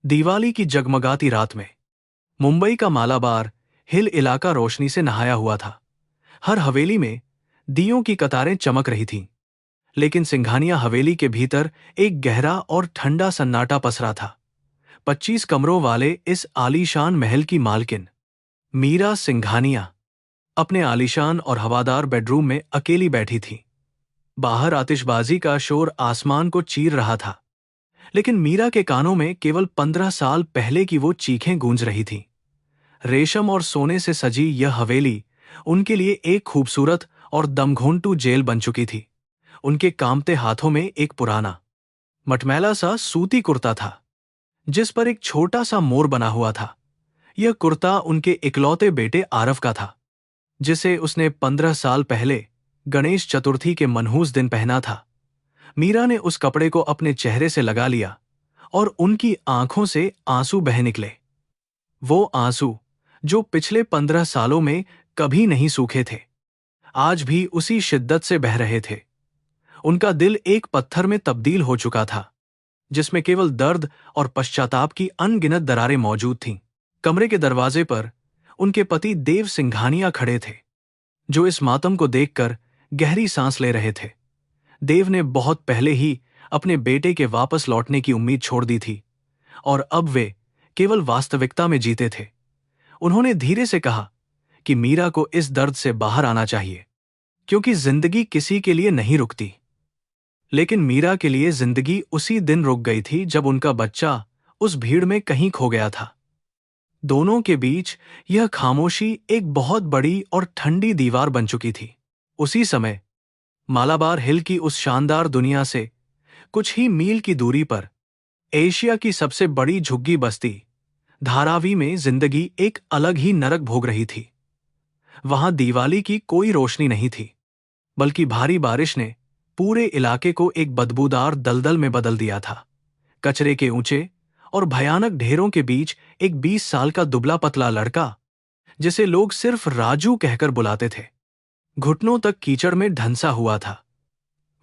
दिवाली की जगमगाती रात में मुंबई का मालाबार हिल इलाका रोशनी से नहाया हुआ था। हर हवेली में दियों की कतारें चमक रही थीं, लेकिन सिंघानिया हवेली के भीतर एक गहरा और ठंडा सन्नाटा पसरा था। 25 कमरों वाले इस आलीशान महल की मालकिन मीरा सिंघानिया अपने आलीशान और हवादार बेडरूम में अकेली बैठी थी। बाहर आतिशबाजी का शोर आसमान को चीर रहा था, लेकिन मीरा के कानों में केवल 15 साल पहले की वो चीखें गूंज रही थीं। रेशम और सोने से सजी यह हवेली उनके लिए एक खूबसूरत और दमघोंटू जेल बन चुकी थी। उनके कांपते हाथों में एक पुराना मटमैला सा सूती कुर्ता था, जिस पर एक छोटा सा मोर बना हुआ था। यह कुर्ता उनके इकलौते बेटे आरव का था, जिसे उसने 15 साल पहले गणेश चतुर्थी के मनहूस दिन पहना था। मीरा ने उस कपड़े को अपने चेहरे से लगा लिया और उनकी आंखों से आंसू बह निकले। वो आंसू जो पिछले 15 सालों में कभी नहीं सूखे थे, आज भी उसी शिद्दत से बह रहे थे। उनका दिल एक पत्थर में तब्दील हो चुका था, जिसमें केवल दर्द और पश्चाताप की अनगिनत दरारें मौजूद थीं। कमरे के दरवाजे पर उनके पति देव सिंघानिया खड़े थे, जो इस मातम को देखकर गहरी सांस ले रहे थे। देव ने बहुत पहले ही अपने बेटे के वापस लौटने की उम्मीद छोड़ दी थी, और अब वे केवल वास्तविकता में जीते थे। उन्होंने धीरे से कहा कि मीरा को इस दर्द से बाहर आना चाहिए, क्योंकि जिंदगी किसी के लिए नहीं रुकती। लेकिन मीरा के लिए जिंदगी उसी दिन रुक गई थी जब उनका बच्चा उस भीड़ में कहीं खो गया था। दोनों के बीच यह खामोशी एक बहुत बड़ी और ठंडी दीवार बन चुकी थी। उसी समय मालाबार हिल की उस शानदार दुनिया से कुछ ही मील की दूरी पर एशिया की सबसे बड़ी झुग्गी बस्ती धारावी में जिंदगी एक अलग ही नरक भोग रही थी। वहां दिवाली की कोई रोशनी नहीं थी, बल्कि भारी बारिश ने पूरे इलाके को एक बदबूदार दलदल में बदल दिया था। कचरे के ऊंचे और भयानक ढेरों के बीच एक 20 साल का दुबला पतला लड़का, जिसे लोग सिर्फ राजू कहकर बुलाते थे, घुटनों तक कीचड़ में ढंसा हुआ था।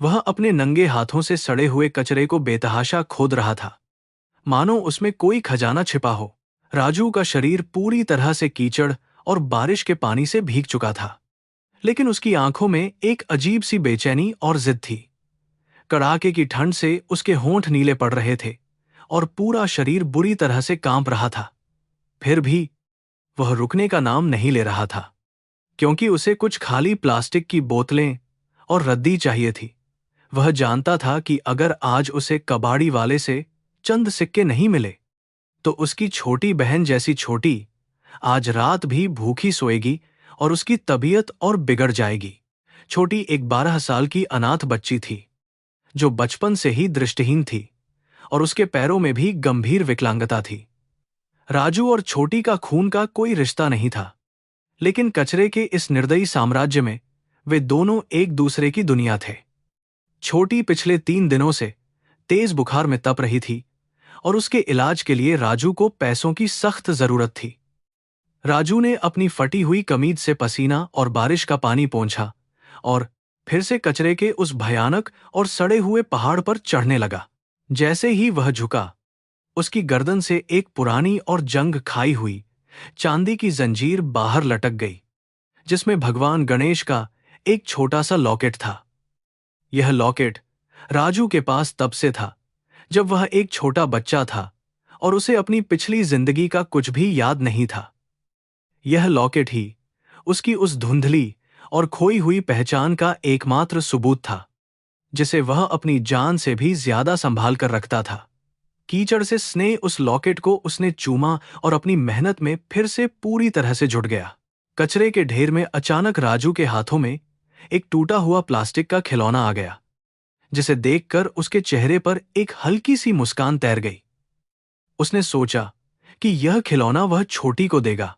वह अपने नंगे हाथों से सड़े हुए कचरे को बेतहाशा खोद रहा था, मानो उसमें कोई खजाना छिपा हो। राजू का शरीर पूरी तरह से कीचड़ और बारिश के पानी से भीग चुका था, लेकिन उसकी आंखों में एक अजीब सी बेचैनी और जिद थी। कड़ाके की ठंड से उसके होंठ नीले पड़ रहे थे और पूरा शरीर बुरी तरह से कांप रहा था। फिर भी वह रुकने का नाम नहीं ले रहा था, क्योंकि उसे कुछ खाली प्लास्टिक की बोतलें और रद्दी चाहिए थी। वह जानता था कि अगर आज उसे कबाड़ी वाले से चंद सिक्के नहीं मिले, तो उसकी छोटी बहन जैसी छोटी आज रात भी भूखी सोएगी और उसकी तबीयत और बिगड़ जाएगी। छोटी एक 12 साल की अनाथ बच्ची थी, जो बचपन से ही दृष्टिहीन थी और उसके पैरों में भी गंभीर विकलांगता थी। राजू और छोटी का खून का कोई रिश्ता नहीं था, लेकिन कचरे के इस निर्दयी साम्राज्य में वे दोनों एक दूसरे की दुनिया थे। छोटी पिछले 3 दिनों से तेज बुखार में तप रही थी और उसके इलाज के लिए राजू को पैसों की सख्त जरूरत थी। राजू ने अपनी फटी हुई कमीज से पसीना और बारिश का पानी पोंछा और फिर से कचरे के उस भयानक और सड़े हुए पहाड़ पर चढ़ने लगा। जैसे ही वह झुका, उसकी गर्दन से एक पुरानी और जंग खाई हुई चांदी की जंजीर बाहर लटक गई, जिसमें भगवान गणेश का एक छोटा सा लॉकेट था। यह लॉकेट राजू के पास तब से था जब वह एक छोटा बच्चा था और उसे अपनी पिछली जिंदगी का कुछ भी याद नहीं था। यह लॉकेट ही उसकी उस धुंधली और खोई हुई पहचान का एकमात्र सबूत था, जिसे वह अपनी जान से भी ज्यादा संभाल कर रखता था। कीचड़ से स्ने उस लॉकेट को उसने चूमा और अपनी मेहनत में फिर से पूरी तरह से जुट गया। कचरे के ढेर में अचानक राजू के हाथों में एक टूटा हुआ प्लास्टिक का खिलौना आ गया, जिसे देखकर उसके चेहरे पर एक हल्की सी मुस्कान तैर गई। उसने सोचा कि यह खिलौना वह छोटी को देगा,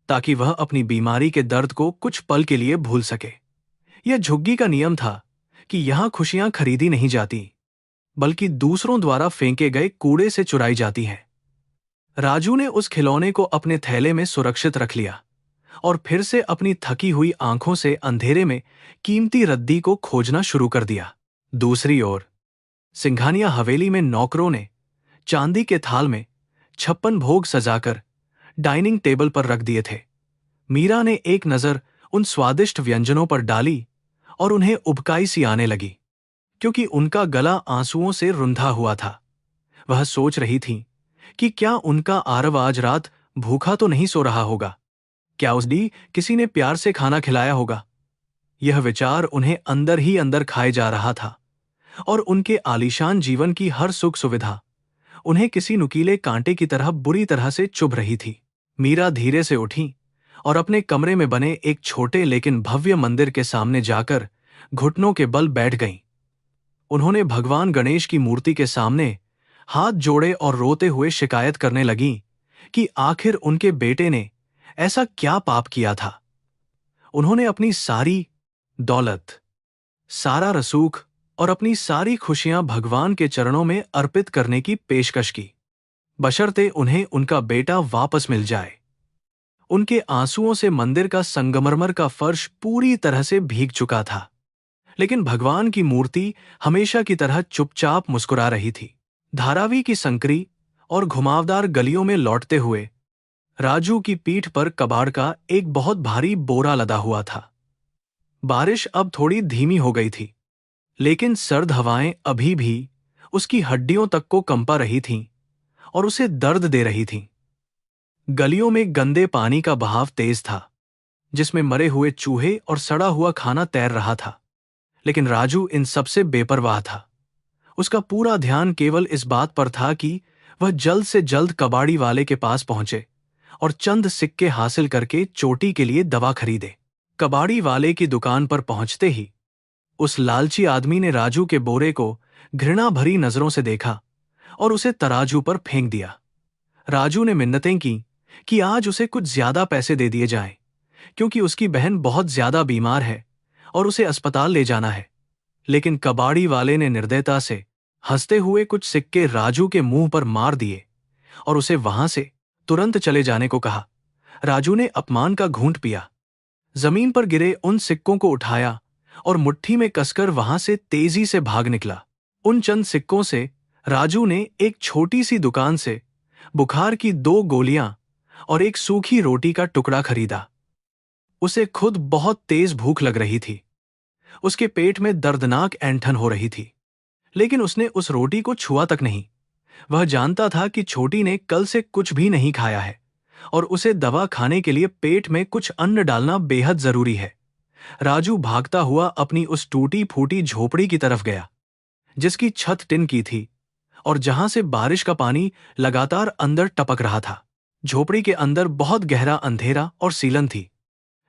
ताकि वह अपनी बीमारी के दर्द को कुछ पल के लिए भूल सके। यह झुग्गी का नियम था कि यहां खुशियां खरीदी नहीं जाती, बल्कि दूसरों द्वारा फेंके गए कूड़े से चुराई जाती हैं। राजू ने उस खिलौने को अपने थैले में सुरक्षित रख लिया और फिर से अपनी थकी हुई आंखों से अंधेरे में कीमती रद्दी को खोजना शुरू कर दिया। दूसरी ओर सिंघानिया हवेली में नौकरों ने चांदी के थाल में 56 भोग सजाकर डाइनिंग टेबल पर रख दिए थे। मीरा ने एक नज़र उन स्वादिष्ट व्यंजनों पर डाली और उन्हें उबकाई सी आने लगी, क्योंकि उनका गला आंसुओं से रुंधा हुआ था। वह सोच रही थी कि क्या उनका आरव आज रात भूखा तो नहीं सो रहा होगा, क्या उस दी किसी ने प्यार से खाना खिलाया होगा। यह विचार उन्हें अंदर ही अंदर खाए जा रहा था और उनके आलीशान जीवन की हर सुख सुविधा उन्हें किसी नुकीले कांटे की तरह बुरी तरह से चुभ रही थी। मीरा धीरे से उठी और अपने कमरे में बने एक छोटे लेकिन भव्य मंदिर के सामने जाकर घुटनों के बल बैठ गईं। उन्होंने भगवान गणेश की मूर्ति के सामने हाथ जोड़े और रोते हुए शिकायत करने लगीं कि आखिर उनके बेटे ने ऐसा क्या पाप किया था। उन्होंने अपनी सारी दौलत, सारा रसूख और अपनी सारी खुशियां भगवान के चरणों में अर्पित करने की पेशकश की, बशर्ते उन्हें उनका बेटा वापस मिल जाए। उनके आंसुओं से मंदिर का संगमरमर का फर्श पूरी तरह से भीग चुका था, लेकिन भगवान की मूर्ति हमेशा की तरह चुपचाप मुस्कुरा रही थी। धारावी की संकरी और घुमावदार गलियों में लौटते हुए राजू की पीठ पर कबाड़ का एक बहुत भारी बोरा लदा हुआ था। बारिश अब थोड़ी धीमी हो गई थी, लेकिन सर्द हवाएं अभी भी उसकी हड्डियों तक को कंपा रही थीं और उसे दर्द दे रही थीं। गलियों में गंदे पानी का बहाव तेज था, जिसमें मरे हुए चूहे और सड़ा हुआ खाना तैर रहा था। लेकिन राजू इन सबसे बेपरवाह था। उसका पूरा ध्यान केवल इस बात पर था कि वह जल्द से जल्द कबाड़ी वाले के पास पहुंचे और चंद सिक्के हासिल करके चोटी के लिए दवा खरीदे। कबाड़ी वाले की दुकान पर पहुंचते ही उस लालची आदमी ने राजू के बोरे को घृणा भरी नजरों से देखा और उसे तराजू पर फेंक दिया। राजू ने मिन्नतें की कि आज उसे कुछ ज्यादा पैसे दे दिए जाएं, क्योंकि उसकी बहन बहुत ज्यादा बीमार है और उसे अस्पताल ले जाना है। लेकिन कबाड़ी वाले ने निर्दयता से हंसते हुए कुछ सिक्के राजू के मुंह पर मार दिए और उसे वहां से तुरंत चले जाने को कहा। राजू ने अपमान का घूंट पिया, जमीन पर गिरे उन सिक्कों को उठाया और मुट्ठी में कसकर वहां से तेजी से भाग निकला। उन चंद सिक्कों से राजू ने एक छोटी सी दुकान से बुखार की 2 गोलियां और एक सूखी रोटी का टुकड़ा खरीदा। उसे खुद बहुत तेज भूख लग रही थी। उसके पेट में दर्दनाक ऐंठन हो रही थी, लेकिन उसने उस रोटी को छुआ तक नहीं। वह जानता था कि छोटी ने कल से कुछ भी नहीं खाया है और उसे दवा खाने के लिए पेट में कुछ अन्न डालना बेहद जरूरी है। राजू भागता हुआ अपनी उस टूटी फूटी झोपड़ी की तरफ गया, जिसकी छत टिन की थी और जहां से बारिश का पानी लगातार अंदर टपक रहा था। झोपड़ी के अंदर बहुत गहरा अंधेरा और सीलन थी,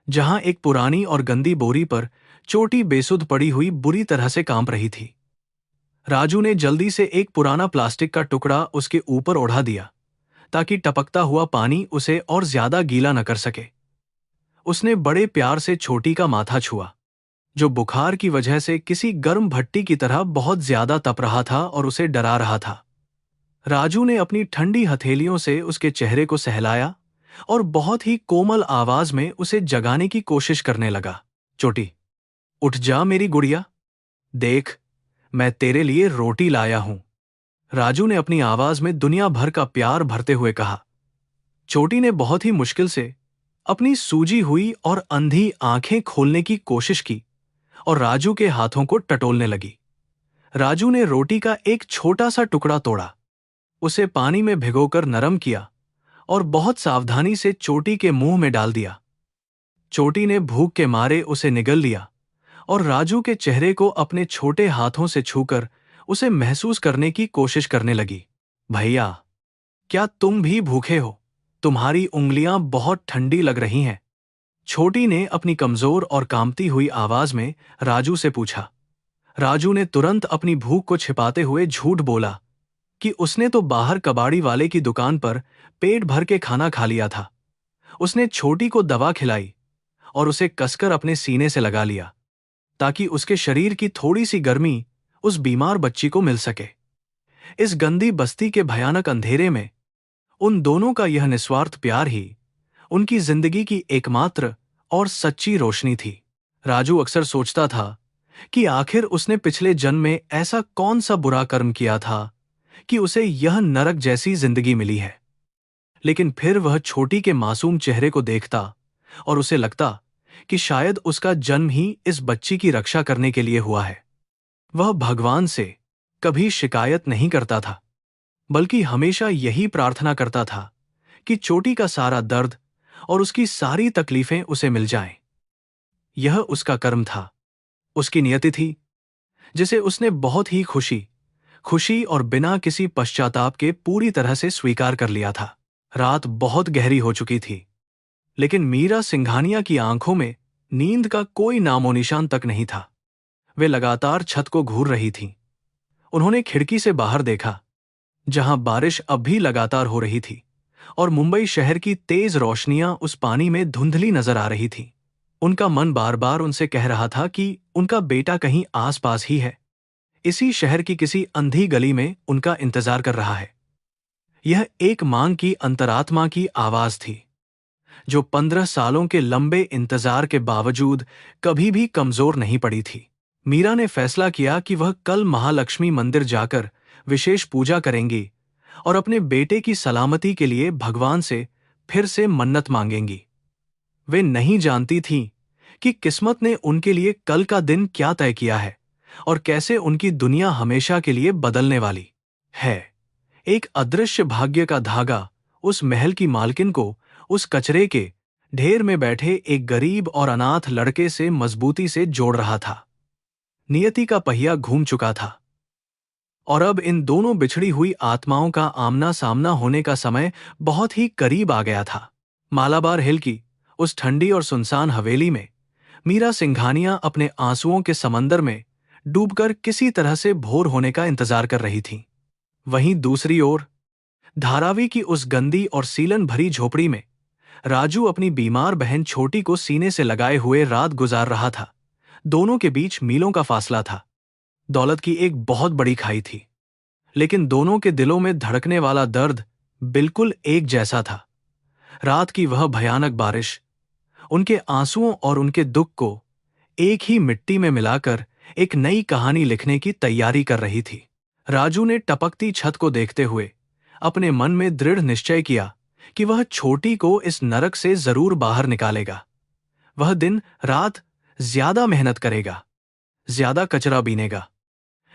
जहां एक पुरानी और गंदी बोरी पर चोटी बेसुध पड़ी हुई बुरी तरह से कांप रही थी। राजू ने जल्दी से एक पुराना प्लास्टिक का टुकड़ा उसके ऊपर ओढ़ा दिया, ताकि टपकता हुआ पानी उसे और ज्यादा गीला न कर सके। उसने बड़े प्यार से छोटी का माथा छुआ, जो बुखार की वजह से किसी गर्म भट्टी की तरह बहुत ज्यादा तप रहा था और उसे डरा रहा था। राजू ने अपनी ठंडी हथेलियों से उसके चेहरे को सहलाया और बहुत ही कोमल आवाज में उसे जगाने की कोशिश करने लगा। चोटी, उठ जा मेरी गुड़िया, देख मैं तेरे लिए रोटी लाया हूं। राजू ने अपनी आवाज में दुनिया भर का प्यार भरते हुए कहा। चोटी ने बहुत ही मुश्किल से अपनी सूजी हुई और अंधी आंखें खोलने की कोशिश की और राजू के हाथों को टटोलने लगी। राजू ने रोटी का एक छोटा सा टुकड़ा तोड़ा, उसे पानी में भिगोकर नरम किया और बहुत सावधानी से चोटी के मुंह में डाल दिया। चोटी ने भूख के मारे उसे निगल लिया और राजू के चेहरे को अपने छोटे हाथों से छूकर उसे महसूस करने की कोशिश करने लगी। भैया, क्या तुम भी भूखे हो? तुम्हारी उंगलियां बहुत ठंडी लग रही हैं। छोटी ने अपनी कमजोर और कांपती हुई आवाज में राजू से पूछा। राजू ने तुरंत अपनी भूख को छिपाते हुए झूठ बोला कि उसने तो बाहर कबाड़ी वाले की दुकान पर पेट भर के खाना खा लिया था। उसने छोटी को दवा खिलाई और उसे कसकर अपने सीने से लगा लिया, ताकि उसके शरीर की थोड़ी सी गर्मी उस बीमार बच्ची को मिल सके। इस गंदी बस्ती के भयानक अंधेरे में उन दोनों का यह निस्वार्थ प्यार ही उनकी जिंदगी की एकमात्र और सच्ची रोशनी थी। राजू अक्सर सोचता था कि आखिर उसने पिछले जन्म में ऐसा कौन सा बुरा कर्म किया था कि उसे यह नरक जैसी जिंदगी मिली है। लेकिन फिर वह छोटी के मासूम चेहरे को देखता और उसे लगता कि शायद उसका जन्म ही इस बच्ची की रक्षा करने के लिए हुआ है। वह भगवान से कभी शिकायत नहीं करता था, बल्कि हमेशा यही प्रार्थना करता था कि चोटी का सारा दर्द और उसकी सारी तकलीफें उसे मिल जाएं। यह उसका कर्म था, उसकी नियति थी, जिसे उसने बहुत ही खुशी खुशी और बिना किसी पश्चाताप के पूरी तरह से स्वीकार कर लिया था। रात बहुत गहरी हो चुकी थी, लेकिन मीरा सिंघानिया की आंखों में नींद का कोई नामोनिशान तक नहीं था। वे लगातार छत को घूर रही थीं। उन्होंने खिड़की से बाहर देखा, जहां बारिश अब भी लगातार हो रही थी और मुंबई शहर की तेज रोशनियां उस पानी में धुंधली नजर आ रही थीं। उनका मन बार बार उनसे कह रहा था कि उनका बेटा कहीं आसपास ही है, इसी शहर की किसी अंधी गली में उनका इंतजार कर रहा है। यह एक मांग की अंतरात्मा की आवाज थी, जो 15 सालों के लंबे इंतजार के बावजूद कभी भी कमजोर नहीं पड़ी थी। मीरा ने फैसला किया कि वह कल महालक्ष्मी मंदिर जाकर विशेष पूजा करेंगी और अपने बेटे की सलामती के लिए भगवान से फिर से मन्नत मांगेंगी। वे नहीं जानती थीं कि किस्मत ने उनके लिए कल का दिन क्या तय किया है और कैसे उनकी दुनिया हमेशा के लिए बदलने वाली है। एक अदृश्य भाग्य का धागा उस महल की मालकिन को उस कचरे के ढेर में बैठे एक गरीब और अनाथ लड़के से मजबूती से जोड़ रहा था। नियति का पहिया घूम चुका था और अब इन दोनों बिछड़ी हुई आत्माओं का आमना सामना होने का समय बहुत ही करीब आ गया था। मालाबार हिल की उस ठंडी और सुनसान हवेली में मीरा सिंघानिया अपने आंसुओं के समंदर में डूबकर किसी तरह से भोर होने का इंतजार कर रही थी। वहीं दूसरी ओर धारावी की उस गंदी और सीलन भरी झोपड़ी में राजू अपनी बीमार बहन छोटी को सीने से लगाए हुए रात गुजार रहा था। दोनों के बीच मीलों का फासला था। दौलत की एक बहुत बड़ी खाई थी, लेकिन दोनों के दिलों में धड़कने वाला दर्द बिल्कुल एक जैसा था। रात की वह भयानक बारिश उनके आंसुओं और उनके दुख को एक ही मिट्टी में मिलाकर एक नई कहानी लिखने की तैयारी कर रही थी। राजू ने टपकती छत को देखते हुए अपने मन में दृढ़ निश्चय किया कि वह छोटी को इस नरक से जरूर बाहर निकालेगा। वह दिन रात ज्यादा मेहनत करेगा, ज्यादा कचरा बीनेगा,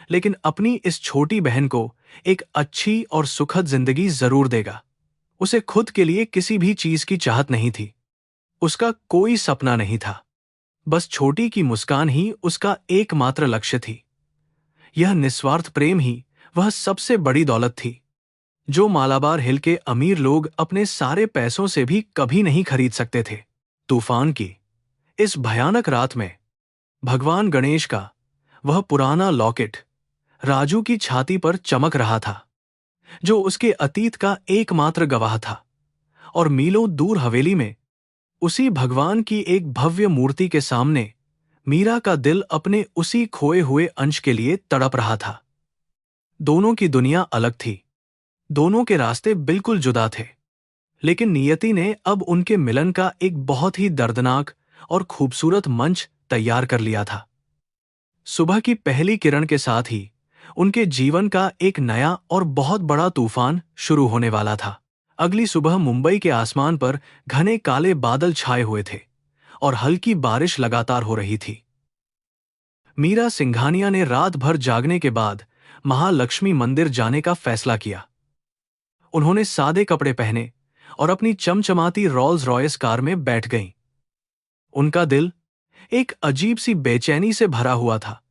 लेकिन अपनी इस छोटी बहन को एक अच्छी और सुखद जिंदगी जरूर देगा। उसे खुद के लिए किसी भी चीज की चाहत नहीं थी, उसका कोई सपना नहीं था। बस छोटी की मुस्कान ही उसका एकमात्र लक्ष्य थी। यह निस्वार्थ प्रेम ही वह सबसे बड़ी दौलत थी, जो मालाबार हिल के अमीर लोग अपने सारे पैसों से भी कभी नहीं खरीद सकते थे। तूफान की इस भयानक रात में भगवान गणेश का वह पुराना लॉकेट राजू की छाती पर चमक रहा था, जो उसके अतीत का एकमात्र गवाह था। और मीलों दूर हवेली में उसी भगवान की एक भव्य मूर्ति के सामने मीरा का दिल अपने उसी खोए हुए अंश के लिए तड़प रहा था। दोनों की दुनिया अलग थी, दोनों के रास्ते बिल्कुल जुदा थे, लेकिन नियति ने अब उनके मिलन का एक बहुत ही दर्दनाक और खूबसूरत मंच तैयार कर लिया था। सुबह की पहली किरण के साथ ही उनके जीवन का एक नया और बहुत बड़ा तूफान शुरू होने वाला था। अगली सुबह मुंबई के आसमान पर घने काले बादल छाए हुए थे और हल्की बारिश लगातार हो रही थी। मीरा सिंघानिया ने रात भर जागने के बाद महालक्ष्मी मंदिर जाने का फैसला किया। उन्होंने सादे कपड़े पहने और अपनी चमचमाती रोल्स रॉयस कार में बैठ गईं। उनका दिल एक अजीब सी बेचैनी से भरा हुआ था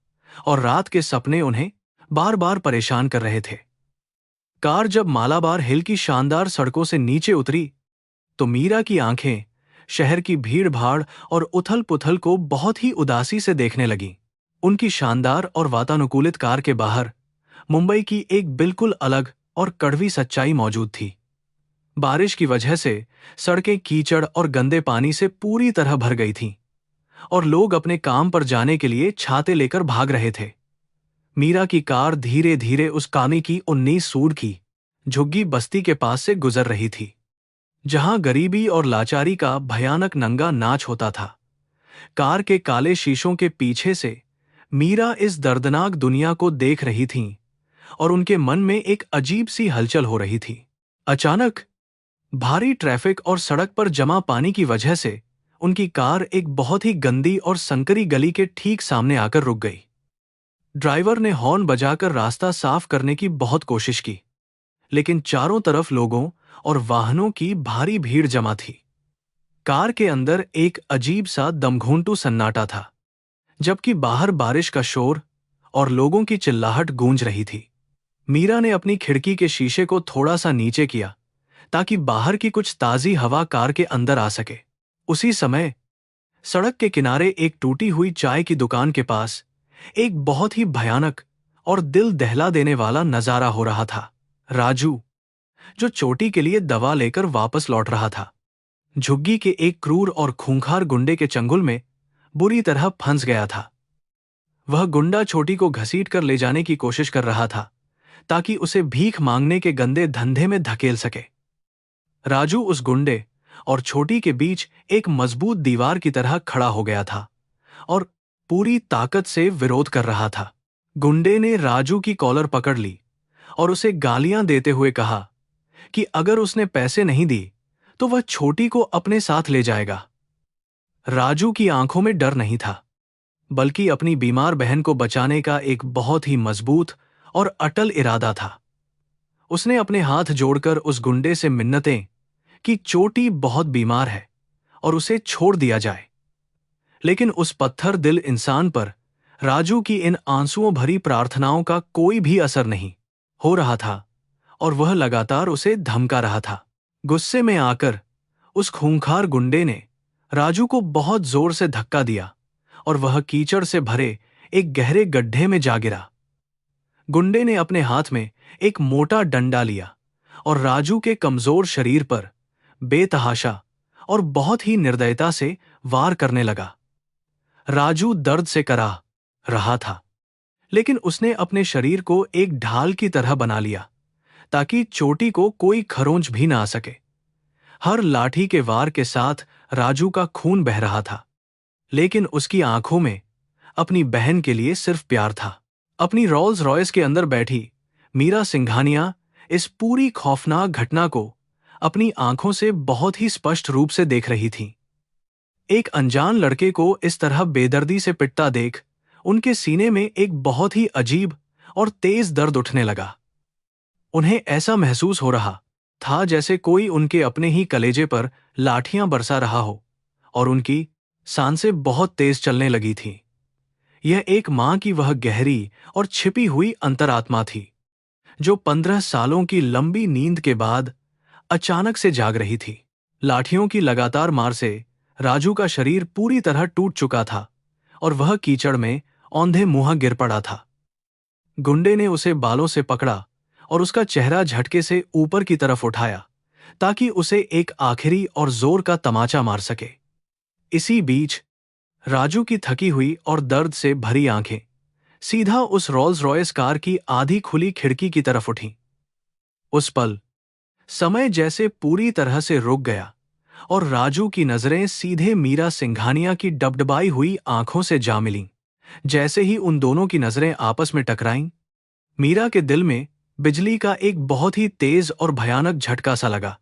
और रात के सपने उन्हें बार बार परेशान कर रहे थे। कार जब मालाबार हिल की शानदार सड़कों से नीचे उतरी, तो मीरा की आंखें शहर की भीड़ भाड़ और उथल पुथल को बहुत ही उदासी से देखने लगीं। उनकी शानदार और वातानुकूलित कार के बाहर मुंबई की एक बिल्कुल अलग और कड़वी सच्चाई मौजूद थी। बारिश की वजह से सड़कें कीचड़ और गंदे पानी से पूरी तरह भर गई थीं और लोग अपने काम पर जाने के लिए छाते लेकर भाग रहे थे। मीरा की कार धीरे धीरे उस कानी की 19 सूड की झुग्गी बस्ती के पास से गुजर रही थी, जहां गरीबी और लाचारी का भयानक नंगा नाच होता था। कार के काले शीशों के पीछे से मीरा इस दर्दनाक दुनिया को देख रही थीं और उनके मन में एक अजीब सी हलचल हो रही थी। अचानक भारी ट्रैफिक और सड़क पर जमा पानी की वजह से उनकी कार एक बहुत ही गंदी और संकरी गली के ठीक सामने आकर रुक गई। ड्राइवर ने हॉर्न बजाकर रास्ता साफ करने की बहुत कोशिश की, लेकिन चारों तरफ लोगों और वाहनों की भारी भीड़ जमा थी। कार के अंदर एक अजीब सा दमघोंटू सन्नाटा था, जबकि बाहर बारिश का शोर और लोगों की चिल्लाहट गूंज रही थी। मीरा ने अपनी खिड़की के शीशे को थोड़ा सा नीचे किया ताकि बाहर की कुछ ताजी हवा कार के अंदर आ सके। उसी समय सड़क के किनारे एक टूटी हुई चाय की दुकान के पास एक बहुत ही भयानक और दिल दहला देने वाला नजारा हो रहा था। राजू, जो चोटी के लिए दवा लेकर वापस लौट रहा था, झुग्गी के एक क्रूर और खूंखार गुंडे के चंगुल में बुरी तरह फंस गया था। वह गुंडा छोटी को घसीट कर ले जाने की कोशिश कर रहा था ताकि उसे भीख मांगने के गंदे धंधे में धकेल सके। राजू उस गुंडे और छोटी के बीच एक मजबूत दीवार की तरह खड़ा हो गया था और पूरी ताकत से विरोध कर रहा था। गुंडे ने राजू की कॉलर पकड़ ली और उसे गालियां देते हुए कहा कि अगर उसने पैसे नहीं दी तो वह छोटी को अपने साथ ले जाएगा। राजू की आंखों में डर नहीं था, बल्कि अपनी बीमार बहन को बचाने का एक बहुत ही मजबूत और अटल इरादा था। उसने अपने हाथ जोड़कर उस गुंडे से मिन्नतें कि चोटी बहुत बीमार है और उसे छोड़ दिया जाए। लेकिन उस पत्थर दिल इंसान पर राजू की इन आंसुओं भरी प्रार्थनाओं का कोई भी असर नहीं हो रहा था और वह लगातार उसे धमका रहा था। गुस्से में आकर उस खूंखार गुंडे ने राजू को बहुत जोर से धक्का दिया और वह कीचड़ से भरे एक गहरे गड्ढे में जा गिरा। गुंडे ने अपने हाथ में एक मोटा डंडा लिया और राजू के कमजोर शरीर पर बेतहाशा और बहुत ही निर्दयता से वार करने लगा। राजू दर्द से कराह रहा था, लेकिन उसने अपने शरीर को एक ढाल की तरह बना लिया ताकि चोटी को कोई खरोंच भी ना आ सके। हर लाठी के वार के साथ राजू का खून बह रहा था, लेकिन उसकी आंखों में अपनी बहन के लिए सिर्फ प्यार था। अपनी रोल्स रॉयस के अंदर बैठी मीरा सिंघानिया इस पूरी खौफनाक घटना को अपनी आंखों से बहुत ही स्पष्ट रूप से देख रही थी। एक अनजान लड़के को इस तरह बेदर्दी से पिटता देख उनके सीने में एक बहुत ही अजीब और तेज दर्द उठने लगा। उन्हें ऐसा महसूस हो रहा था जैसे कोई उनके अपने ही कलेजे पर लाठियां बरसा रहा हो और उनकी सांसें बहुत तेज चलने लगी थीं। यह एक मां की वह गहरी और छिपी हुई अंतरात्मा थी जो 15 सालों की लंबी नींद के बाद अचानक से जाग रही थी। लाठियों की लगातार मार से राजू का शरीर पूरी तरह टूट चुका था और वह कीचड़ में औंधे मुंह गिर पड़ा था। गुंडे ने उसे बालों से पकड़ा और उसका चेहरा झटके से ऊपर की तरफ उठाया ताकि उसे एक आखिरी और जोर का तमाचा मार सके। इसी बीच राजू की थकी हुई और दर्द से भरी आंखें सीधा उस रोल्स रॉयस कार की आधी खुली खिड़की की तरफ उठीं। उस पल समय जैसे पूरी तरह से रुक गया और राजू की नजरें सीधे मीरा सिंघानिया की डबडबाई हुई आंखों से जा मिलीं। जैसे ही उन दोनों की नजरें आपस में टकराईं, मीरा के दिल में बिजली का एक बहुत ही तेज और भयानक झटका सा लगा।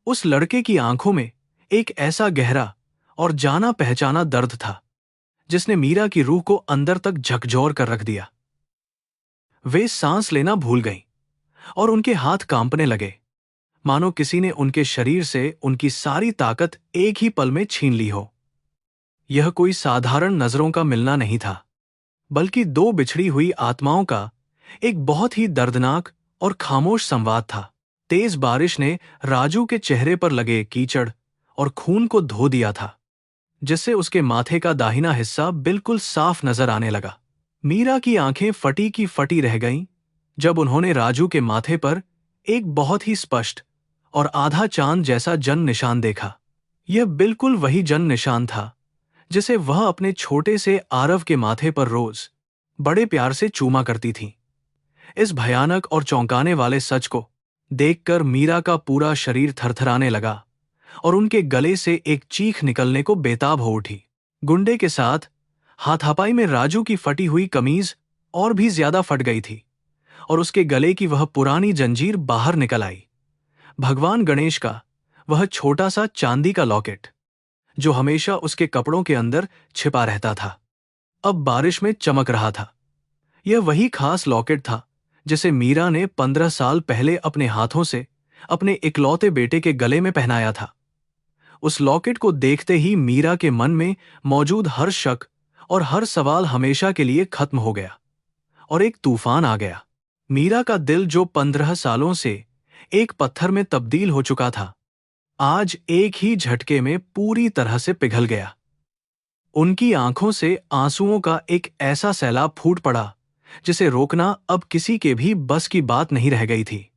उस लड़के की आंखों में एक ऐसा गहरा और जाना पहचाना दर्द था जिसने मीरा की रूह को अंदर तक झकझोर कर रख दिया। वे सांस लेना भूल गईं और उनके हाथ कांपने लगे, मानो किसी ने उनके शरीर से उनकी सारी ताकत एक ही पल में छीन ली हो। यह कोई साधारण नजरों का मिलना नहीं था, बल्कि दो बिछड़ी हुई आत्माओं का एक बहुत ही दर्दनाक और खामोश संवाद था। तेज बारिश ने राजू के चेहरे पर लगे कीचड़ और खून को धो दिया था, जिससे उसके माथे का दाहिना हिस्सा बिल्कुल साफ नजर आने लगा। मीरा की आंखें फटी की फटी रह गईं जब उन्होंने राजू के माथे पर एक बहुत ही स्पष्ट और आधा चांद जैसा जन निशान देखा। यह बिल्कुल वही जन निशान था जिसे वह अपने छोटे से आरव के माथे पर रोज बड़े प्यार से चूमा करती थी। इस भयानक और चौंकाने वाले सच को देखकर मीरा का पूरा शरीर थरथराने लगा और उनके गले से एक चीख निकलने को बेताब हो उठी। गुंडे के साथ हाथापाई में राजू की फटी हुई कमीज और भी ज्यादा फट गई थी और उसके गले की वह पुरानी जंजीर बाहर निकल आई। भगवान गणेश का वह छोटा सा चांदी का लॉकेट जो हमेशा उसके कपड़ों के अंदर छिपा रहता था, अब बारिश में चमक रहा था। यह वही खास लॉकेट था जिसे मीरा ने 15 साल पहले अपने हाथों से अपने इकलौते बेटे के गले में पहनाया था। उस लॉकेट को देखते ही मीरा के मन में मौजूद हर शक और हर सवाल हमेशा के लिए खत्म हो गया और एक तूफान आ गया। मीरा का दिल जो 15 सालों से एक पत्थर में तब्दील हो चुका था, आज एक ही झटके में पूरी तरह से पिघल गया। उनकी आंखों से आंसुओं का एक ऐसा सैलाब फूट पड़ा जिसे रोकना अब किसी के भी बस की बात नहीं रह गई थी।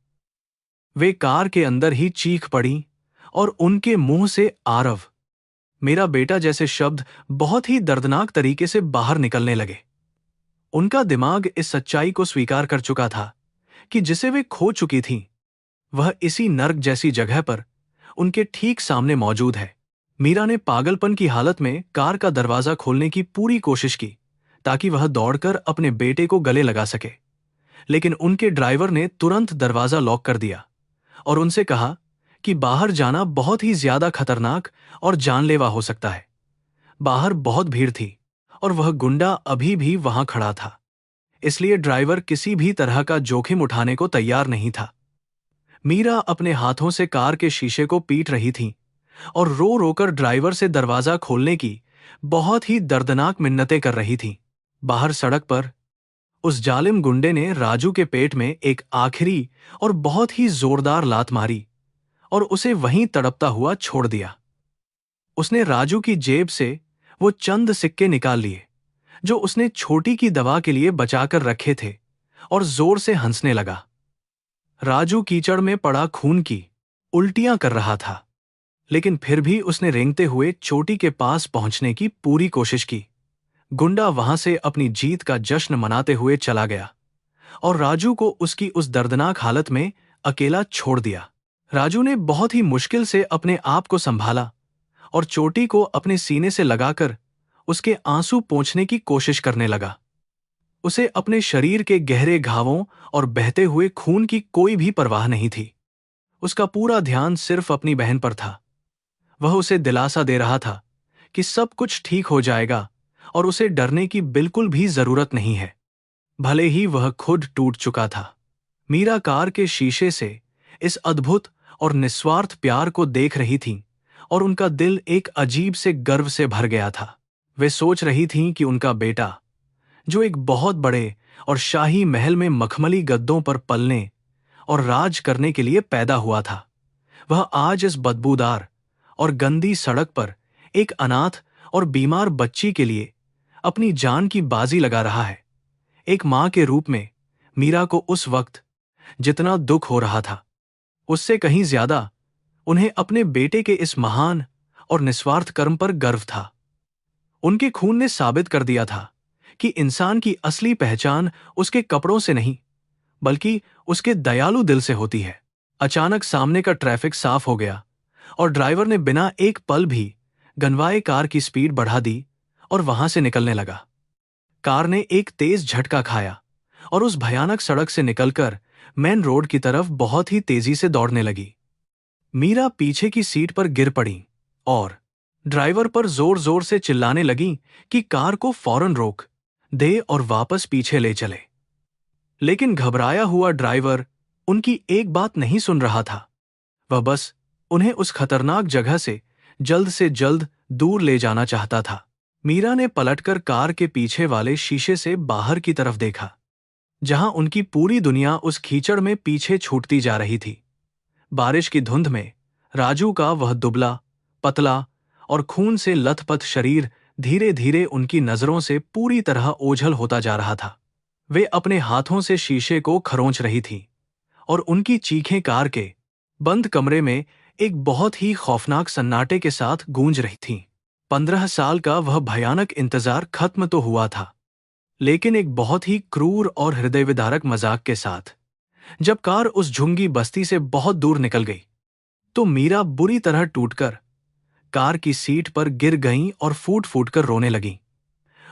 वे कार के अंदर ही चीख पड़ी और उनके मुंह से आरव, मेरा बेटा जैसे शब्द बहुत ही दर्दनाक तरीके से बाहर निकलने लगे। उनका दिमाग इस सच्चाई को स्वीकार कर चुका था कि जिसे वे खो चुकी थीं, वह इसी नर्क जैसी जगह पर उनके ठीक सामने मौजूद है। मीरा ने पागलपन की हालत में कार का दरवाजा खोलने की पूरी कोशिश की ताकि वह दौड़कर अपने बेटे को गले लगा सके, लेकिन उनके ड्राइवर ने तुरंत दरवाजा लॉक कर दिया और उनसे कहा कि बाहर जाना बहुत ही ज्यादा खतरनाक और जानलेवा हो सकता है। बाहर बहुत भीड़ थी और वह गुंडा अभी भी वहां खड़ा था, इसलिए ड्राइवर किसी भी तरह का जोखिम उठाने को तैयार नहीं था। मीरा अपने हाथों से कार के शीशे को पीट रही थी और रो रोकर ड्राइवर से दरवाजा खोलने की बहुत ही दर्दनाक मिन्नतें कर रही थी। बाहर सड़क पर उस जालिम गुंडे ने राजू के पेट में एक आखिरी और बहुत ही जोरदार लात मारी और उसे वहीं तड़पता हुआ छोड़ दिया। उसने राजू की जेब से वो चंद सिक्के निकाल लिए जो उसने छोटी की दवा के लिए बचाकर रखे थे और जोर से हंसने लगा। राजू कीचड़ में पड़ा खून की उल्टियां कर रहा था, लेकिन फिर भी उसने रेंगते हुए चोटी के पास पहुंचने की पूरी कोशिश की। गुंडा वहां से अपनी जीत का जश्न मनाते हुए चला गया और राजू को उसकी उस दर्दनाक हालत में अकेला छोड़ दिया। राजू ने बहुत ही मुश्किल से अपने आप को संभाला और चोटी को अपने सीने से लगाकर उसके आंसू पोंछने की कोशिश करने लगा। उसे अपने शरीर के गहरे घावों और बहते हुए खून की कोई भी परवाह नहीं थी। उसका पूरा ध्यान सिर्फ अपनी बहन पर था। वह उसे दिलासा दे रहा था कि सब कुछ ठीक हो जाएगा और उसे डरने की बिल्कुल भी जरूरत नहीं है, भले ही वह खुद टूट चुका था। मीरा कार के शीशे से इस अद्भुत और निस्वार्थ प्यार को देख रही थी और उनका दिल एक अजीब से गर्व से भर गया था। वे सोच रही थीं कि उनका बेटा, जो एक बहुत बड़े और शाही महल में मखमली गद्दों पर पलने और राज करने के लिए पैदा हुआ था, वह आज इस बदबूदार और गंदी सड़क पर एक अनाथ और बीमार बच्ची के लिए अपनी जान की बाजी लगा रहा है। एक मां के रूप में मीरा को उस वक्त जितना दुख हो रहा था, उससे कहीं ज्यादा उन्हें अपने बेटे के इस महान और निस्वार्थ कर्म पर गर्व था। उनके खून ने साबित कर दिया था कि इंसान की असली पहचान उसके कपड़ों से नहीं, बल्कि उसके दयालु दिल से होती है। अचानक सामने का ट्रैफिक साफ हो गया और ड्राइवर ने बिना एक पल भी गनवाए कार की स्पीड बढ़ा दी और वहां से निकलने लगा। कार ने एक तेज झटका खाया और उस भयानक सड़क से निकलकर मेन रोड की तरफ बहुत ही तेजी से दौड़ने लगी। मीरा पीछे की सीट पर गिर पड़ी और ड्राइवर पर जोर जोर से चिल्लाने लगी कि कार को फौरन रोक दे और वापस पीछे ले चले। लेकिन घबराया हुआ ड्राइवर उनकी एक बात नहीं सुन रहा था। वह बस उन्हें उस खतरनाक जगह से जल्द दूर ले जाना चाहता था। मीरा ने पलटकर कार के पीछे वाले शीशे से बाहर की तरफ देखा, जहां उनकी पूरी दुनिया उस कीचड़ में पीछे छूटती जा रही थी। बारिश की धुंध में राजू का वह दुबला, पतला और खून से लथपथ शरीर धीरे धीरे उनकी नजरों से पूरी तरह ओझल होता जा रहा था। वे अपने हाथों से शीशे को खरोंच रही थी और उनकी चीखें कार के बंद कमरे में एक बहुत ही खौफनाक सन्नाटे के साथ गूंज रही थीं। 15 साल का वह भयानक इंतजार खत्म तो हुआ था, लेकिन एक बहुत ही क्रूर और हृदयविदारक मजाक के साथ। जब कार उस झुंगी बस्ती से बहुत दूर निकल गई, तो मीरा बुरी तरह टूटकर कार की सीट पर गिर गईं और फूट फूट कर रोने लगीं।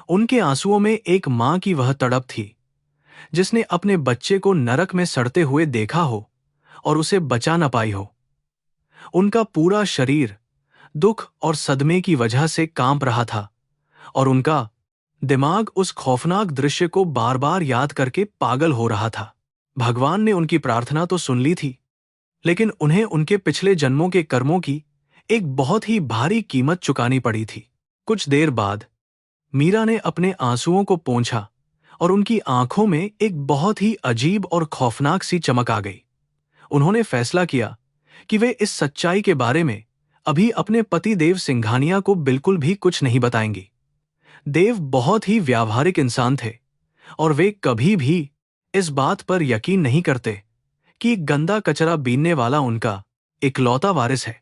उनके आंसुओं में एक मां की वह तड़प थी जिसने अपने बच्चे को नरक में सड़ते हुए देखा हो और उसे बचा न पाई हो। उनका पूरा शरीर दुख और सदमे की वजह से कांप रहा था और उनका दिमाग उस खौफनाक दृश्य को बार बार याद करके पागल हो रहा था। भगवान ने उनकी प्रार्थना तो सुन ली थी, लेकिन उन्हें उनके पिछले जन्मों के कर्मों की एक बहुत ही भारी कीमत चुकानी पड़ी थी। कुछ देर बाद मीरा ने अपने आंसुओं को पोंछा और उनकी आंखों में एक बहुत ही अजीब और खौफनाक सी चमक आ गई। उन्होंने फैसला किया कि वे इस सच्चाई के बारे में अभी अपने पति देव सिंघानिया को बिल्कुल भी कुछ नहीं बताएंगी। देव बहुत ही व्यावहारिक इंसान थे और वे कभी भी इस बात पर यकीन नहीं करते कि एक गंदा कचरा बीनने वाला उनका इकलौता वारिस है।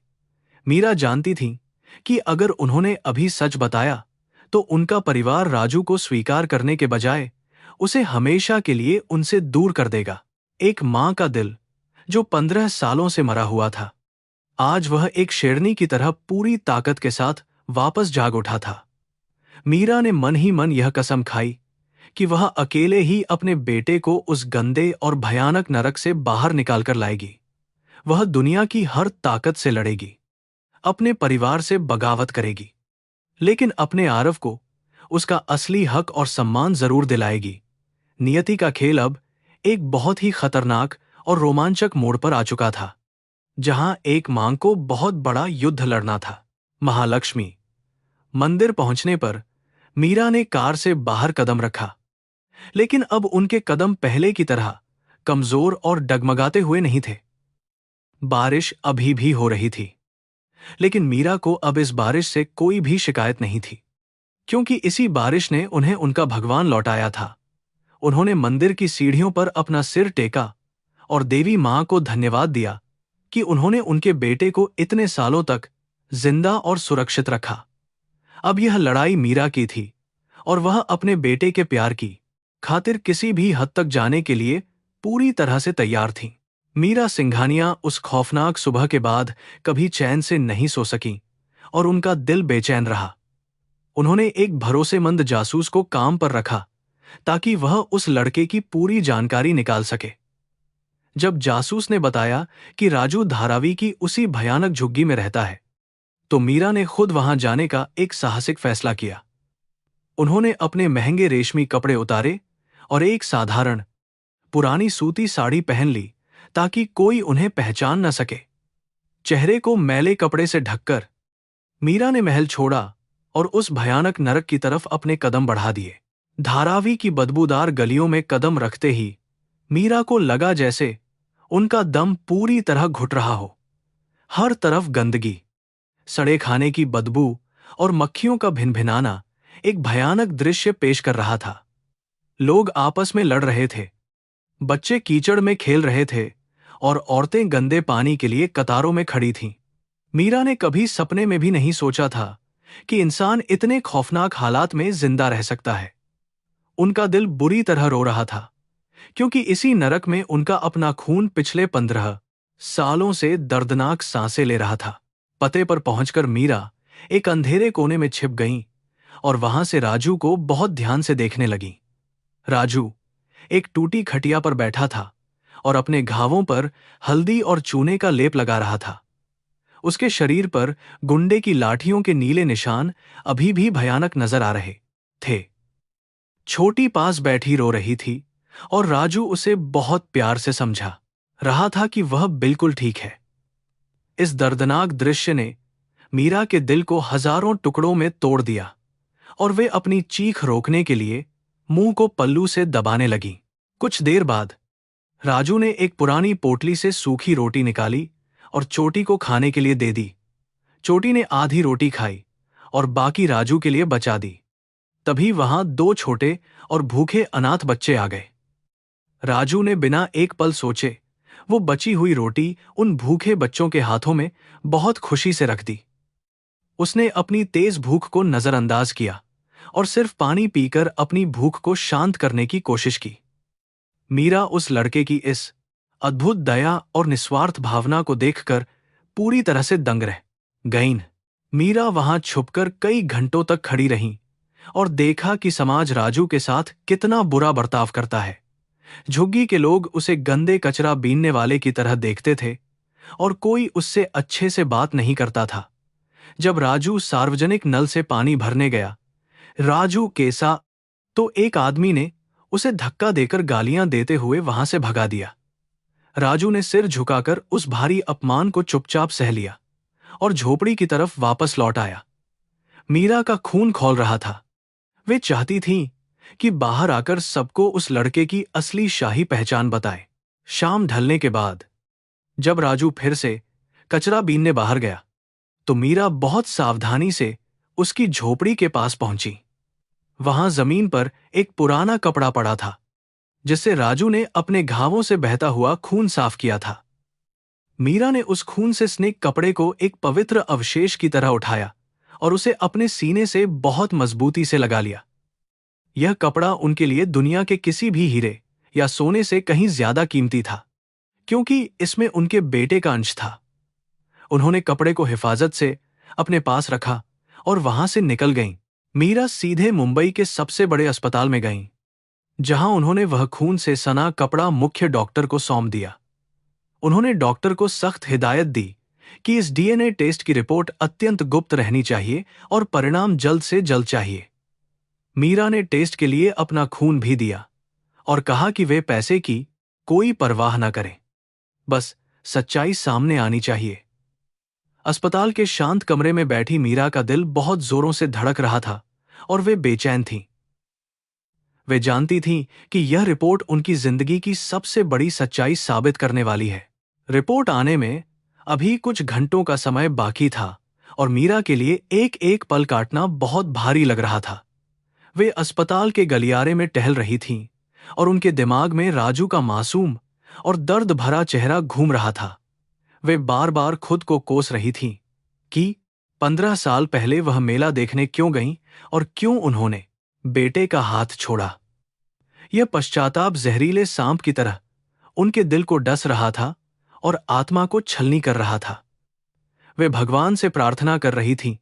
मीरा जानती थी कि अगर उन्होंने अभी सच बताया तो उनका परिवार राजू को स्वीकार करने के बजाय उसे हमेशा के लिए उनसे दूर कर देगा। एक मां का दिल जो 15 सालों से मरा हुआ था, आज वह एक शेरनी की तरह पूरी ताकत के साथ वापस जाग उठा था। मीरा ने मन ही मन यह कसम खाई कि वह अकेले ही अपने बेटे को उस गंदे और भयानक नरक से बाहर निकालकर लाएगी। वह दुनिया की हर ताकत से लड़ेगी, अपने परिवार से बगावत करेगी, लेकिन अपने आरव को उसका असली हक और सम्मान जरूर दिलाएगी। नियति का खेल अब एक बहुत ही खतरनाक और रोमांचक मोड़ पर आ चुका था, जहां एक मां को बहुत बड़ा युद्ध लड़ना था। महालक्ष्मी मंदिर पहुंचने पर मीरा ने कार से बाहर कदम रखा, लेकिन अब उनके कदम पहले की तरह कमजोर और डगमगाते हुए नहीं थे। बारिश अभी भी हो रही थी, लेकिन मीरा को अब इस बारिश से कोई भी शिकायत नहीं थी, क्योंकि इसी बारिश ने उन्हें उनका भगवान लौटाया था। उन्होंने मंदिर की सीढ़ियों पर अपना सिर टेका और देवी मां को धन्यवाद दिया कि उन्होंने उनके बेटे को इतने सालों तक जिंदा और सुरक्षित रखा। अब यह लड़ाई मीरा की थी और वह अपने बेटे के प्यार की खातिर किसी भी हद तक जाने के लिए पूरी तरह से तैयार थी। मीरा सिंघानिया उस खौफनाक सुबह के बाद कभी चैन से नहीं सो सकी और उनका दिल बेचैन रहा। उन्होंने एक भरोसेमंद जासूस को काम पर रखा ताकि वह उस लड़के की पूरी जानकारी निकाल सके। जब जासूस ने बताया कि राजू धारावी की उसी भयानक झुग्गी में रहता है, तो मीरा ने खुद वहां जाने का एक साहसिक फैसला किया। उन्होंने अपने महंगे रेशमी कपड़े उतारे और एक साधारण पुरानी सूती साड़ी पहन ली ताकि कोई उन्हें पहचान न सके। चेहरे को मैले कपड़े से ढककर मीरा ने महल छोड़ा और उस भयानक नरक की तरफ अपने कदम बढ़ा दिए। धारावी की बदबूदार गलियों में कदम रखते ही मीरा को लगा जैसे उनका दम पूरी तरह घुट रहा हो। हर तरफ गंदगी, सड़े खाने की बदबू और मक्खियों का भिनभिनाना एक भयानक दृश्य पेश कर रहा था। लोग आपस में लड़ रहे थे, बच्चे कीचड़ में खेल रहे थे और औरतें गंदे पानी के लिए कतारों में खड़ी थीं। मीरा ने कभी सपने में भी नहीं सोचा था कि इंसान इतने खौफनाक हालात में जिंदा रह सकता है। उनका दिल बुरी तरह रो रहा था, क्योंकि इसी नरक में उनका अपना खून पिछले 15 सालों से दर्दनाक सांसें ले रहा था। पते पर पहुंचकर मीरा एक अंधेरे कोने में छिप गईं और वहां से राजू को बहुत ध्यान से देखने लगीं। राजू एक टूटी खटिया पर बैठा था और अपने घावों पर हल्दी और चूने का लेप लगा रहा था। उसके शरीर पर गुंडे की लाठियों के नीले निशान अभी भी भयानक नजर आ रहे थे। छोटी पास बैठी रो रही थी और राजू उसे बहुत प्यार से समझा रहा था कि वह बिल्कुल ठीक है। इस दर्दनाक दृश्य ने मीरा के दिल को हजारों टुकड़ों में तोड़ दिया और वे अपनी चीख रोकने के लिए मुंह को पल्लू से दबाने लगी। कुछ देर बाद राजू ने एक पुरानी पोटली से सूखी रोटी निकाली और चोटी को खाने के लिए दे दी। चोटी ने आधी रोटी खाई और बाकी राजू के लिए बचा दी। तभी वहां 2 छोटे और भूखे अनाथ बच्चे आ गए। राजू ने बिना एक पल सोचे वो बची हुई रोटी उन भूखे बच्चों के हाथों में बहुत खुशी से रख दी। उसने अपनी तेज भूख को नजरअंदाज किया और सिर्फ पानी पीकर अपनी भूख को शांत करने की कोशिश की। मीरा उस लड़के की इस अद्भुत दया और निस्वार्थ भावना को देखकर पूरी तरह से दंग रह गईं। मीरा वहां छुपकर कई घंटों तक खड़ी रहीं और देखा कि समाज राजू के साथ कितना बुरा बर्ताव करता है। झुग्गी के लोग उसे गंदे कचरा बीनने वाले की तरह देखते थे और कोई उससे अच्छे से बात नहीं करता था। जब राजू सार्वजनिक नल से पानी भरने गया, राजू कैसा, तो एक आदमी ने उसे धक्का देकर गालियां देते हुए वहां से भगा दिया। राजू ने सिर झुकाकर उस भारी अपमान को चुपचाप सह लिया और झोपड़ी की तरफ वापस लौट आया। मीरा का खून खौल रहा था। वे चाहती थीं कि बाहर आकर सबको उस लड़के की असली शाही पहचान बताए। शाम ढलने के बाद जब राजू फिर से कचरा बीनने बाहर गया, तो मीरा बहुत सावधानी से उसकी झोपड़ी के पास पहुंची। वहां जमीन पर एक पुराना कपड़ा पड़ा था, जिससे राजू ने अपने घावों से बहता हुआ खून साफ किया था। मीरा ने उस खून से स्नेक कपड़े को एक पवित्र अवशेष की तरह उठाया और उसे अपने सीने से बहुत मजबूती से लगा लिया। यह कपड़ा उनके लिए दुनिया के किसी भी हीरे या सोने से कहीं ज्यादा कीमती था, क्योंकि इसमें उनके बेटे का अंश था। उन्होंने कपड़े को हिफाजत से अपने पास रखा और वहां से निकल गईं। मीरा सीधे मुंबई के सबसे बड़े अस्पताल में गईं, जहां उन्होंने वह खून से सना कपड़ा मुख्य डॉक्टर को सौंप दिया। उन्होंने डॉक्टर को सख्त हिदायत दी कि इस डीएनए टेस्ट की रिपोर्ट अत्यंत गुप्त रहनी चाहिए और परिणाम जल्द से जल्द चाहिए। मीरा ने टेस्ट के लिए अपना खून भी दिया और कहा कि वे पैसे की कोई परवाह न करें, बस सच्चाई सामने आनी चाहिए। अस्पताल के शांत कमरे में बैठी मीरा का दिल बहुत जोरों से धड़क रहा था और वे बेचैन थीं। वे जानती थीं कि यह रिपोर्ट उनकी जिंदगी की सबसे बड़ी सच्चाई साबित करने वाली है। रिपोर्ट आने में अभी कुछ घंटों का समय बाकी था और मीरा के लिए एक एक पल काटना बहुत भारी लग रहा था। वे अस्पताल के गलियारे में टहल रही थीं और उनके दिमाग में राजू का मासूम और दर्द भरा चेहरा घूम रहा था। वे बार बार खुद को कोस रही थीं कि 15 साल पहले वह मेला देखने क्यों गईं और क्यों उन्होंने बेटे का हाथ छोड़ा। यह पश्चाताप जहरीले सांप की तरह उनके दिल को डस रहा था और आत्मा को छलनी कर रहा था। वे भगवान से प्रार्थना कर रही थीं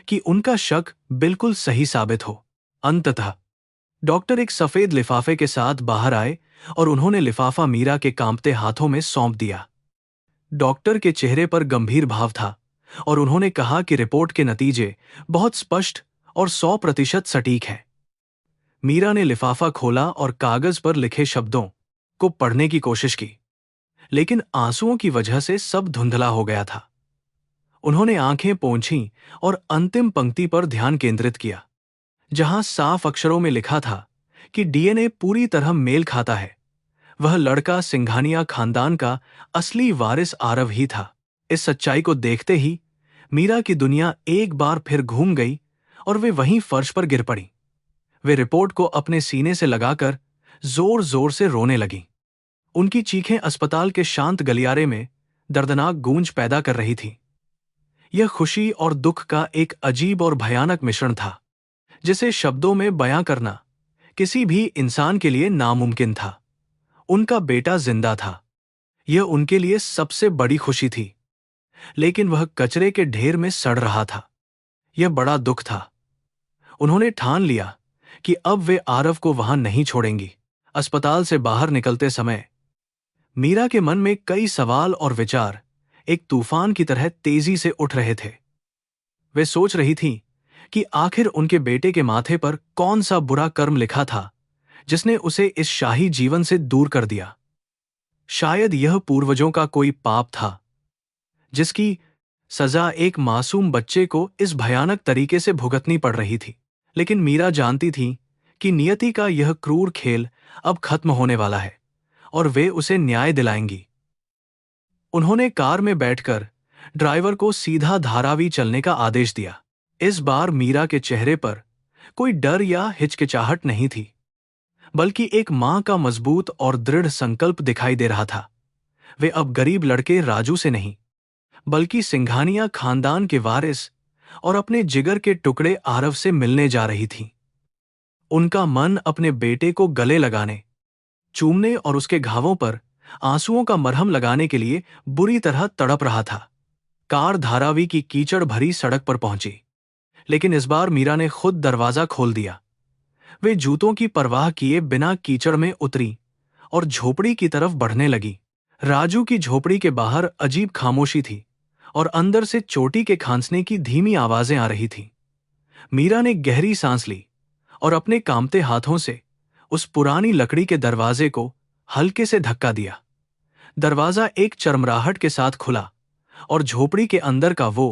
कि उनका शक बिल्कुल सही साबित हो। अंततः डॉक्टर एक सफेद लिफाफे के साथ बाहर आए और उन्होंने लिफाफा मीरा के कांपते हाथों में सौंप दिया। डॉक्टर के चेहरे पर गंभीर भाव था और उन्होंने कहा कि रिपोर्ट के नतीजे बहुत स्पष्ट और 100% सटीक हैं। मीरा ने लिफाफा खोला और कागज पर लिखे शब्दों को पढ़ने की कोशिश की, लेकिन आंसुओं की वजह से सब धुंधला हो गया था। उन्होंने आंखें पोंछीं और अंतिम पंक्ति पर ध्यान केंद्रित किया, जहां साफ अक्षरों में लिखा था कि डीएनए पूरी तरह मेल खाता है। वह लड़का सिंघानिया खानदान का असली वारिस आरव ही था। इस सच्चाई को देखते ही मीरा की दुनिया एक बार फिर घूम गई और वे वहीं फर्श पर गिर पड़ी। वे रिपोर्ट को अपने सीने से लगाकर जोर जोर से रोने लगीं। उनकी चीखें अस्पताल के शांत गलियारे में दर्दनाक गूंज पैदा कर रही थीं। यह खुशी और दुख का एक अजीब और भयानक मिश्रण था, जिसे शब्दों में बयां करना किसी भी इंसान के लिए नामुमकिन था। उनका बेटा जिंदा था, यह उनके लिए सबसे बड़ी खुशी थी, लेकिन वह कचरे के ढेर में सड़ रहा था। यह बड़ा दुख था। उन्होंने ठान लिया कि अब वे आरव को वहां नहीं छोड़ेंगी। अस्पताल से बाहर निकलते समय मीरा के मन में कई सवाल और विचार एक तूफान की तरह तेजी से उठ रहे थे। वे सोच रही थीं कि आखिर उनके बेटे के माथे पर कौन सा बुरा कर्म लिखा था जिसने उसे इस शाही जीवन से दूर कर दिया। शायद यह पूर्वजों का कोई पाप था, जिसकी सजा एक मासूम बच्चे को इस भयानक तरीके से भुगतनी पड़ रही थी। लेकिन मीरा जानती थी कि नियति का यह क्रूर खेल अब खत्म होने वाला है और वे उसे न्याय दिलाएंगी। उन्होंने कार में बैठकर ड्राइवर को सीधा धारावी चलने का आदेश दिया। इस बार मीरा के चेहरे पर कोई डर या हिचकिचाहट नहीं थी, बल्कि एक मां का मजबूत और दृढ़ संकल्प दिखाई दे रहा था। वे अब गरीब लड़के राजू से नहीं, बल्कि सिंघानिया खानदान के वारिस और अपने जिगर के टुकड़े आरव से मिलने जा रही थीं। उनका मन अपने बेटे को गले लगाने, चूमने और उसके घावों पर आंसुओं का मरहम लगाने के लिए बुरी तरह तड़प रहा था। कार धारावी की कीचड़ भरी सड़क पर पहुंची, लेकिन इस बार मीरा ने खुद दरवाजा खोल दिया। वे जूतों की परवाह किए बिना कीचड़ में उतरी और झोपड़ी की तरफ बढ़ने लगी। राजू की झोपड़ी के बाहर अजीब खामोशी थी और अंदर से चोटी के खांसने की धीमी आवाजें आ रही थीं। मीरा ने गहरी सांस ली और अपने कांपते हाथों से उस पुरानी लकड़ी के दरवाजे को हल्के से धक्का दिया। दरवाजा एक चरमराहट के साथ खुला और झोपड़ी के अंदर का वो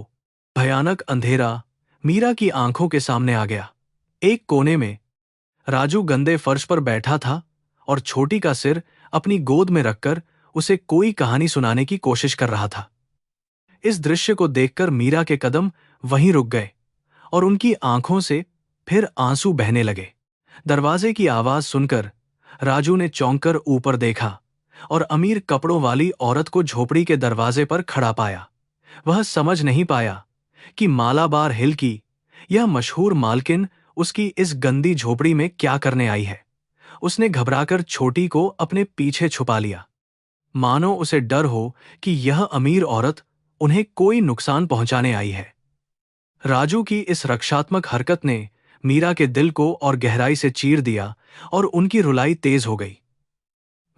भयानक अंधेरा मीरा की आंखों के सामने आ गया। एक कोने में राजू गंदे फर्श पर बैठा था और छोटी का सिर अपनी गोद में रखकर उसे कोई कहानी सुनाने की कोशिश कर रहा था। इस दृश्य को देखकर मीरा के कदम वहीं रुक गए और उनकी आंखों से फिर आंसू बहने लगे। दरवाजे की आवाज सुनकर राजू ने चौंक कर ऊपर देखा और अमीर कपड़ों वाली औरत को झोपड़ी के दरवाजे पर खड़ा पाया। वह समझ नहीं पाया कि मालाबार हिल की यह मशहूर मालकिन उसकी इस गंदी झोपड़ी में क्या करने आई है। उसने घबराकर छोटी को अपने पीछे छुपा लिया, मानो उसे डर हो कि यह अमीर औरत उन्हें कोई नुकसान पहुंचाने आई है। राजू की इस रक्षात्मक हरकत ने मीरा के दिल को और गहराई से चीर दिया और उनकी रुलाई तेज हो गई।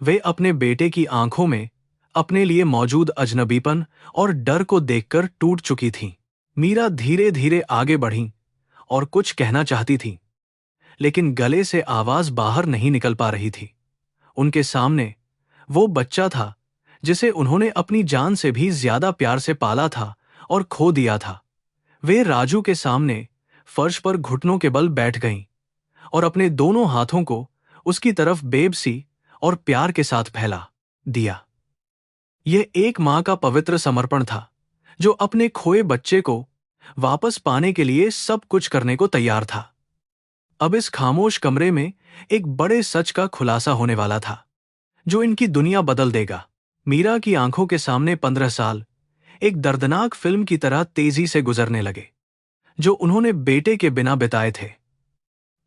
वे अपने बेटे की आंखों में अपने लिए मौजूद अजनबीपन और डर को देखकर टूट चुकी थीं। मीरा धीरे धीरे आगे बढ़ी और कुछ कहना चाहती थी, लेकिन गले से आवाज बाहर नहीं निकल पा रही थी। उनके सामने वो बच्चा था जिसे उन्होंने अपनी जान से भी ज्यादा प्यार से पाला था और खो दिया था। वे राजू के सामने फर्श पर घुटनों के बल बैठ गईं और अपने दोनों हाथों को उसकी तरफ बेबसी और प्यार के साथ फैला दिया। यह एक मां का पवित्र समर्पण था जो अपने खोए बच्चे को वापस पाने के लिए सब कुछ करने को तैयार था। अब इस खामोश कमरे में एक बड़े सच का खुलासा होने वाला था जो इनकी दुनिया बदल देगा। मीरा की आंखों के सामने 15 साल एक दर्दनाक फिल्म की तरह तेजी से गुजरने लगे, जो उन्होंने बेटे के बिना बिताए थे।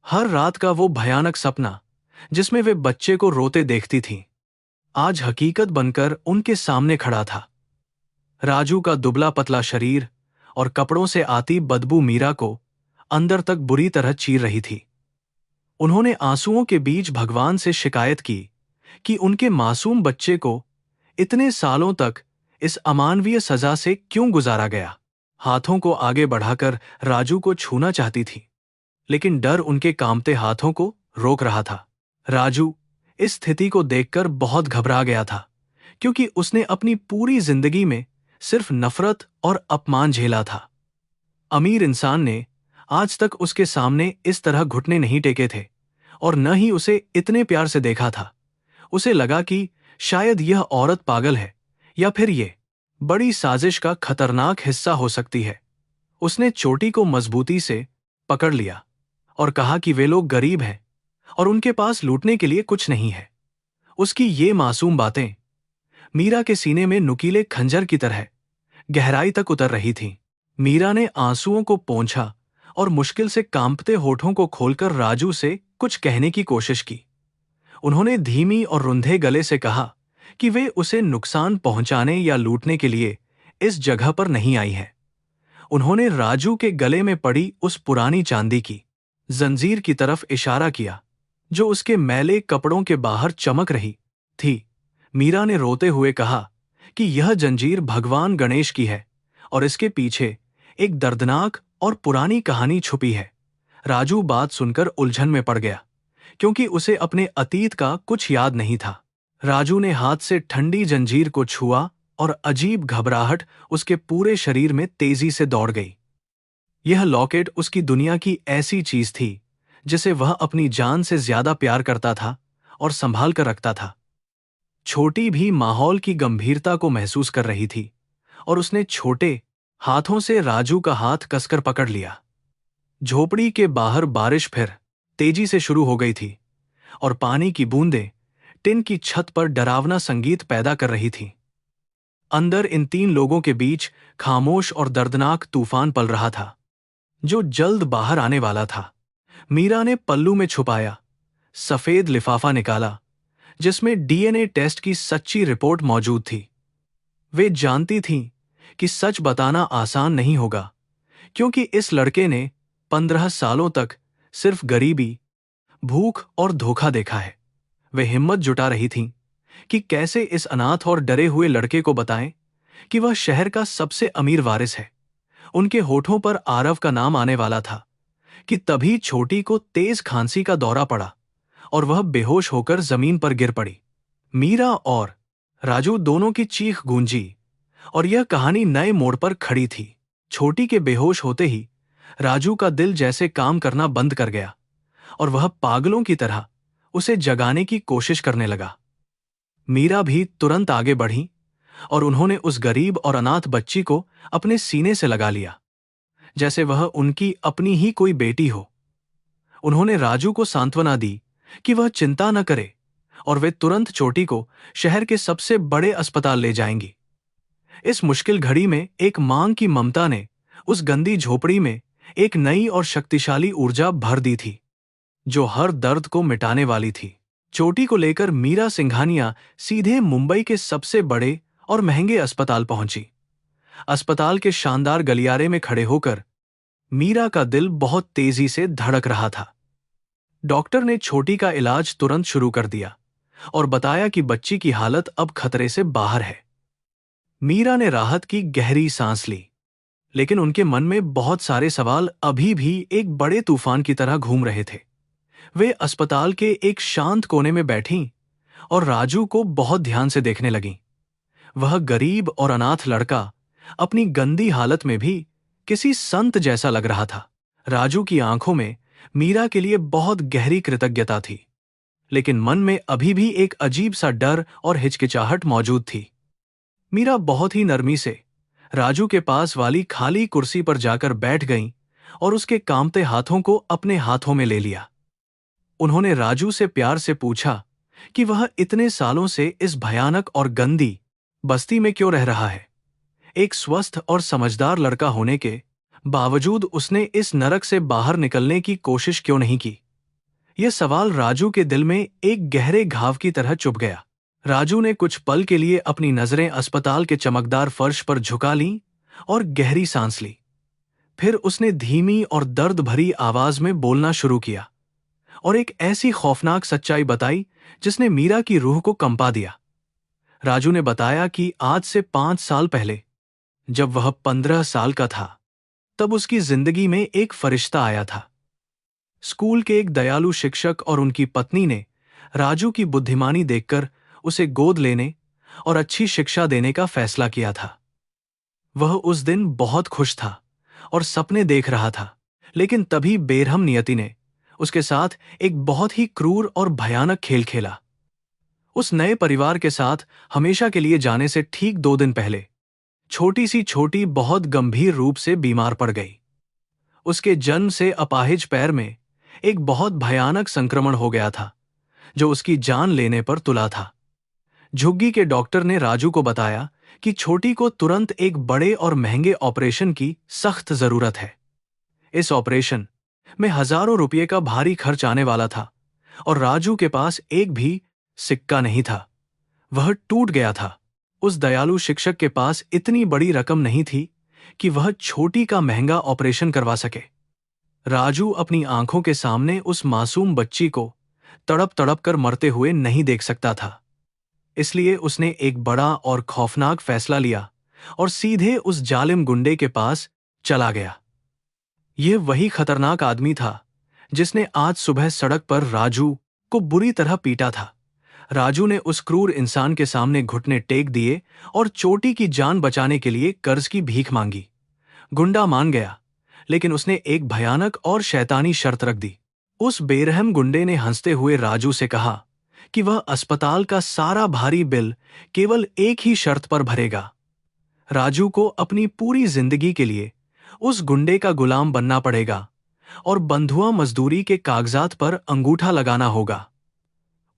हर रात का वो भयानक सपना जिसमें वे बच्चे को रोते देखती थीं, आज हकीकत बनकर उनके सामने खड़ा था। राजू का दुबला पतला शरीर और कपड़ों से आती बदबू मीरा को अंदर तक बुरी तरह चीर रही थी। उन्होंने आंसुओं के बीच भगवान से शिकायत की कि उनके मासूम बच्चे को इतने सालों तक इस अमानवीय सजा से क्यों गुजारा गया। हाथों को आगे बढ़ाकर राजू को छूना चाहती थी, लेकिन डर उनके कांपते हाथों को रोक रहा था। राजू इस स्थिति को देखकर बहुत घबरा गया था, क्योंकि उसने अपनी पूरी जिंदगी में सिर्फ नफरत और अपमान झेला था। अमीर इंसान ने आज तक उसके सामने इस तरह घुटने नहीं टेके थे और न ही उसे इतने प्यार से देखा था। उसे लगा कि शायद यह औरत पागल है या फिर ये बड़ी साजिश का खतरनाक हिस्सा हो सकती है। उसने चोटी को मजबूती से पकड़ लिया और कहा कि वे लोग गरीब हैं और उनके पास लूटने के लिए कुछ नहीं है। उसकी ये मासूम बातें मीरा के सीने में नुकीले खंजर की तरह गहराई तक उतर रही थीं। मीरा ने आंसुओं को पोंछा और मुश्किल से कांपते होठों को खोलकर राजू से कुछ कहने की कोशिश की। उन्होंने धीमी और रुंधे गले से कहा कि वे उसे नुकसान पहुंचाने या लूटने के लिए इस जगह पर नहीं आई है। उन्होंने राजू के गले में पड़ी उस पुरानी चांदी की जंजीर की तरफ इशारा किया जो उसके मैले कपड़ों के बाहर चमक रही थी। मीरा ने रोते हुए कहा कि यह जंजीर भगवान गणेश की है और इसके पीछे एक दर्दनाक और पुरानी कहानी छुपी है। राजू बात सुनकर उलझन में पड़ गया, क्योंकि उसे अपने अतीत का कुछ याद नहीं था। राजू ने हाथ से ठंडी जंजीर को छुआ और अजीब घबराहट उसके पूरे शरीर में तेजी से दौड़ गई। यह लॉकेट उसकी दुनिया की ऐसी चीज थी जिसे वह अपनी जान से ज्यादा प्यार करता था और संभाल कर रखता था। छोटी भी माहौल की गंभीरता को महसूस कर रही थी और उसने छोटे हाथों से राजू का हाथ कसकर पकड़ लिया। झोपड़ी के बाहर बारिश फिर तेजी से शुरू हो गई थी और पानी की बूंदें टिन की छत पर डरावना संगीत पैदा कर रही थीं। अंदर इन 3 लोगों के बीच खामोश और दर्दनाक तूफान पल रहा था जो जल्द बाहर आने वाला था। मीरा ने पल्लू में छुपाया सफेद लिफाफा निकाला जिसमें डीएनए टेस्ट की सच्ची रिपोर्ट मौजूद थी। वे जानती थीं कि सच बताना आसान नहीं होगा, क्योंकि इस लड़के ने 15 सालों तक सिर्फ गरीबी, भूख और धोखा देखा है। वे हिम्मत जुटा रही थीं, कि कैसे इस अनाथ और डरे हुए लड़के को बताएं कि वह शहर का सबसे अमीर वारिस है। उनके होठों पर आरव का नाम आने वाला था कि तभी छोटी को तेज खांसी का दौरा पड़ा और वह बेहोश होकर जमीन पर गिर पड़ी। मीरा और राजू दोनों की चीख गूंजी और यह कहानी नए मोड़ पर खड़ी थी। छोटी के बेहोश होते ही राजू का दिल जैसे काम करना बंद कर गया और वह पागलों की तरह उसे जगाने की कोशिश करने लगा। मीरा भी तुरंत आगे बढ़ी और उन्होंने उस गरीब और अनाथ बच्ची को अपने सीने से लगा लिया, जैसे वह उनकी अपनी ही कोई बेटी हो। उन्होंने राजू को सांत्वना दी कि वह चिंता न करे और वे तुरंत छोटी को शहर के सबसे बड़े अस्पताल ले जाएंगी। इस मुश्किल घड़ी में एक मां की ममता ने उस गंदी झोपड़ी में एक नई और शक्तिशाली ऊर्जा भर दी थी, जो हर दर्द को मिटाने वाली थी। चोटी को लेकर मीरा सिंघानिया सीधे मुंबई के सबसे बड़े और महंगे अस्पताल पहुंची। अस्पताल के शानदार गलियारे में खड़े होकर मीरा का दिल बहुत तेजी से धड़क रहा था। डॉक्टर ने छोटी का इलाज तुरंत शुरू कर दिया और बताया कि बच्ची की हालत अब खतरे से बाहर है। मीरा ने राहत की गहरी सांस ली, लेकिन उनके मन में बहुत सारे सवाल अभी भी एक बड़े तूफान की तरह घूम रहे थे। वे अस्पताल के एक शांत कोने में बैठीं और राजू को बहुत ध्यान से देखने लगीं। वह गरीब और अनाथ लड़का अपनी गंदी हालत में भी किसी संत जैसा लग रहा था। राजू की आंखों में मीरा के लिए बहुत गहरी कृतज्ञता थी, लेकिन मन में अभी भी एक अजीब सा डर और हिचकिचाहट मौजूद थी। मीरा बहुत ही नरमी से राजू के पास वाली खाली कुर्सी पर जाकर बैठ गईं और उसके कांपते हाथों को अपने हाथों में ले लिया। उन्होंने राजू से प्यार से पूछा कि वह इतने सालों से इस भयानक और गंदी बस्ती में क्यों रह रहा है। एक स्वस्थ और समझदार लड़का होने के बावजूद उसने इस नरक से बाहर निकलने की कोशिश क्यों नहीं की। यह सवाल राजू के दिल में एक गहरे घाव की तरह चुभ गया। राजू ने कुछ पल के लिए अपनी नजरें अस्पताल के चमकदार फर्श पर झुका लीं और गहरी सांस ली। फिर उसने धीमी और दर्द भरी आवाज में बोलना शुरू किया और एक ऐसी खौफनाक सच्चाई बताई जिसने मीरा की रूह को कंपा दिया। राजू ने बताया कि आज से 5 साल पहले, जब वह 15 साल का था, तब उसकी जिंदगी में एक फरिश्ता आया था। स्कूल के एक दयालु शिक्षक और उनकी पत्नी ने राजू की बुद्धिमानी देखकर उसे गोद लेने और अच्छी शिक्षा देने का फैसला किया था। वह उस दिन बहुत खुश था और सपने देख रहा था, लेकिन तभी बेरहम नियति ने उसके साथ एक बहुत ही क्रूर और भयानक खेल खेला। उस नए परिवार के साथ हमेशा के लिए जाने से ठीक 2 दिन पहले छोटी सी छोटी बहुत गंभीर रूप से बीमार पड़ गई। उसके जन्म से अपाहिज पैर में एक बहुत भयानक संक्रमण हो गया था, जो उसकी जान लेने पर तुला था। झुग्गी के डॉक्टर ने राजू को बताया कि छोटी को तुरंत एक बड़े और महंगे ऑपरेशन की सख्त जरूरत है। इस ऑपरेशन में हजारों रुपये का भारी खर्च आने वाला था और राजू के पास एक भी सिक्का नहीं था। वह टूट गया था। उस दयालु शिक्षक के पास इतनी बड़ी रकम नहीं थी कि वह छोटी का महंगा ऑपरेशन करवा सके। राजू अपनी आंखों के सामने उस मासूम बच्ची को तड़प तड़प कर मरते हुए नहीं देख सकता था। इसलिए उसने एक बड़ा और खौफनाक फैसला लिया और सीधे उस जालिम गुंडे के पास चला गया। यह वही खतरनाक आदमी था जिसने आज सुबह सड़क पर राजू को बुरी तरह पीटा था। राजू ने उस क्रूर इंसान के सामने घुटने टेक दिए और चोटी की जान बचाने के लिए कर्ज की भीख मांगी। गुंडा मान गया, लेकिन उसने एक भयानक और शैतानी शर्त रख दी। उस बेरहम गुंडे ने हंसते हुए राजू से कहा कि वह अस्पताल का सारा भारी बिल केवल एक ही शर्त पर भरेगा। राजू को अपनी पूरी जिंदगी के लिए उस गुंडे का गुलाम बनना पड़ेगा और बंधुआ मजदूरी के कागजात पर अंगूठा लगाना होगा।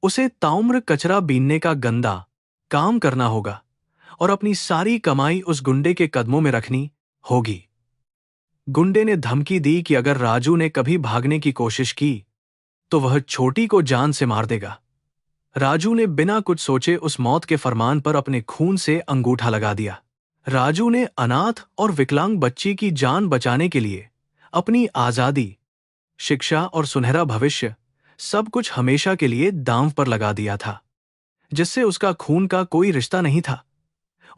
उसे ताउम्र कचरा बीनने का गंदा काम करना होगा और अपनी सारी कमाई उस गुंडे के कदमों में रखनी होगी। गुंडे ने धमकी दी कि अगर राजू ने कभी भागने की कोशिश की तो वह छोटी को जान से मार देगा। राजू ने बिना कुछ सोचे उस मौत के फरमान पर अपने खून से अंगूठा लगा दिया। राजू ने अनाथ और विकलांग बच्ची की जान बचाने के लिए अपनी आजादी, शिक्षा और सुनहरा भविष्य सब कुछ हमेशा के लिए दांव पर लगा दिया था। जिससे उसका खून का कोई रिश्ता नहीं था।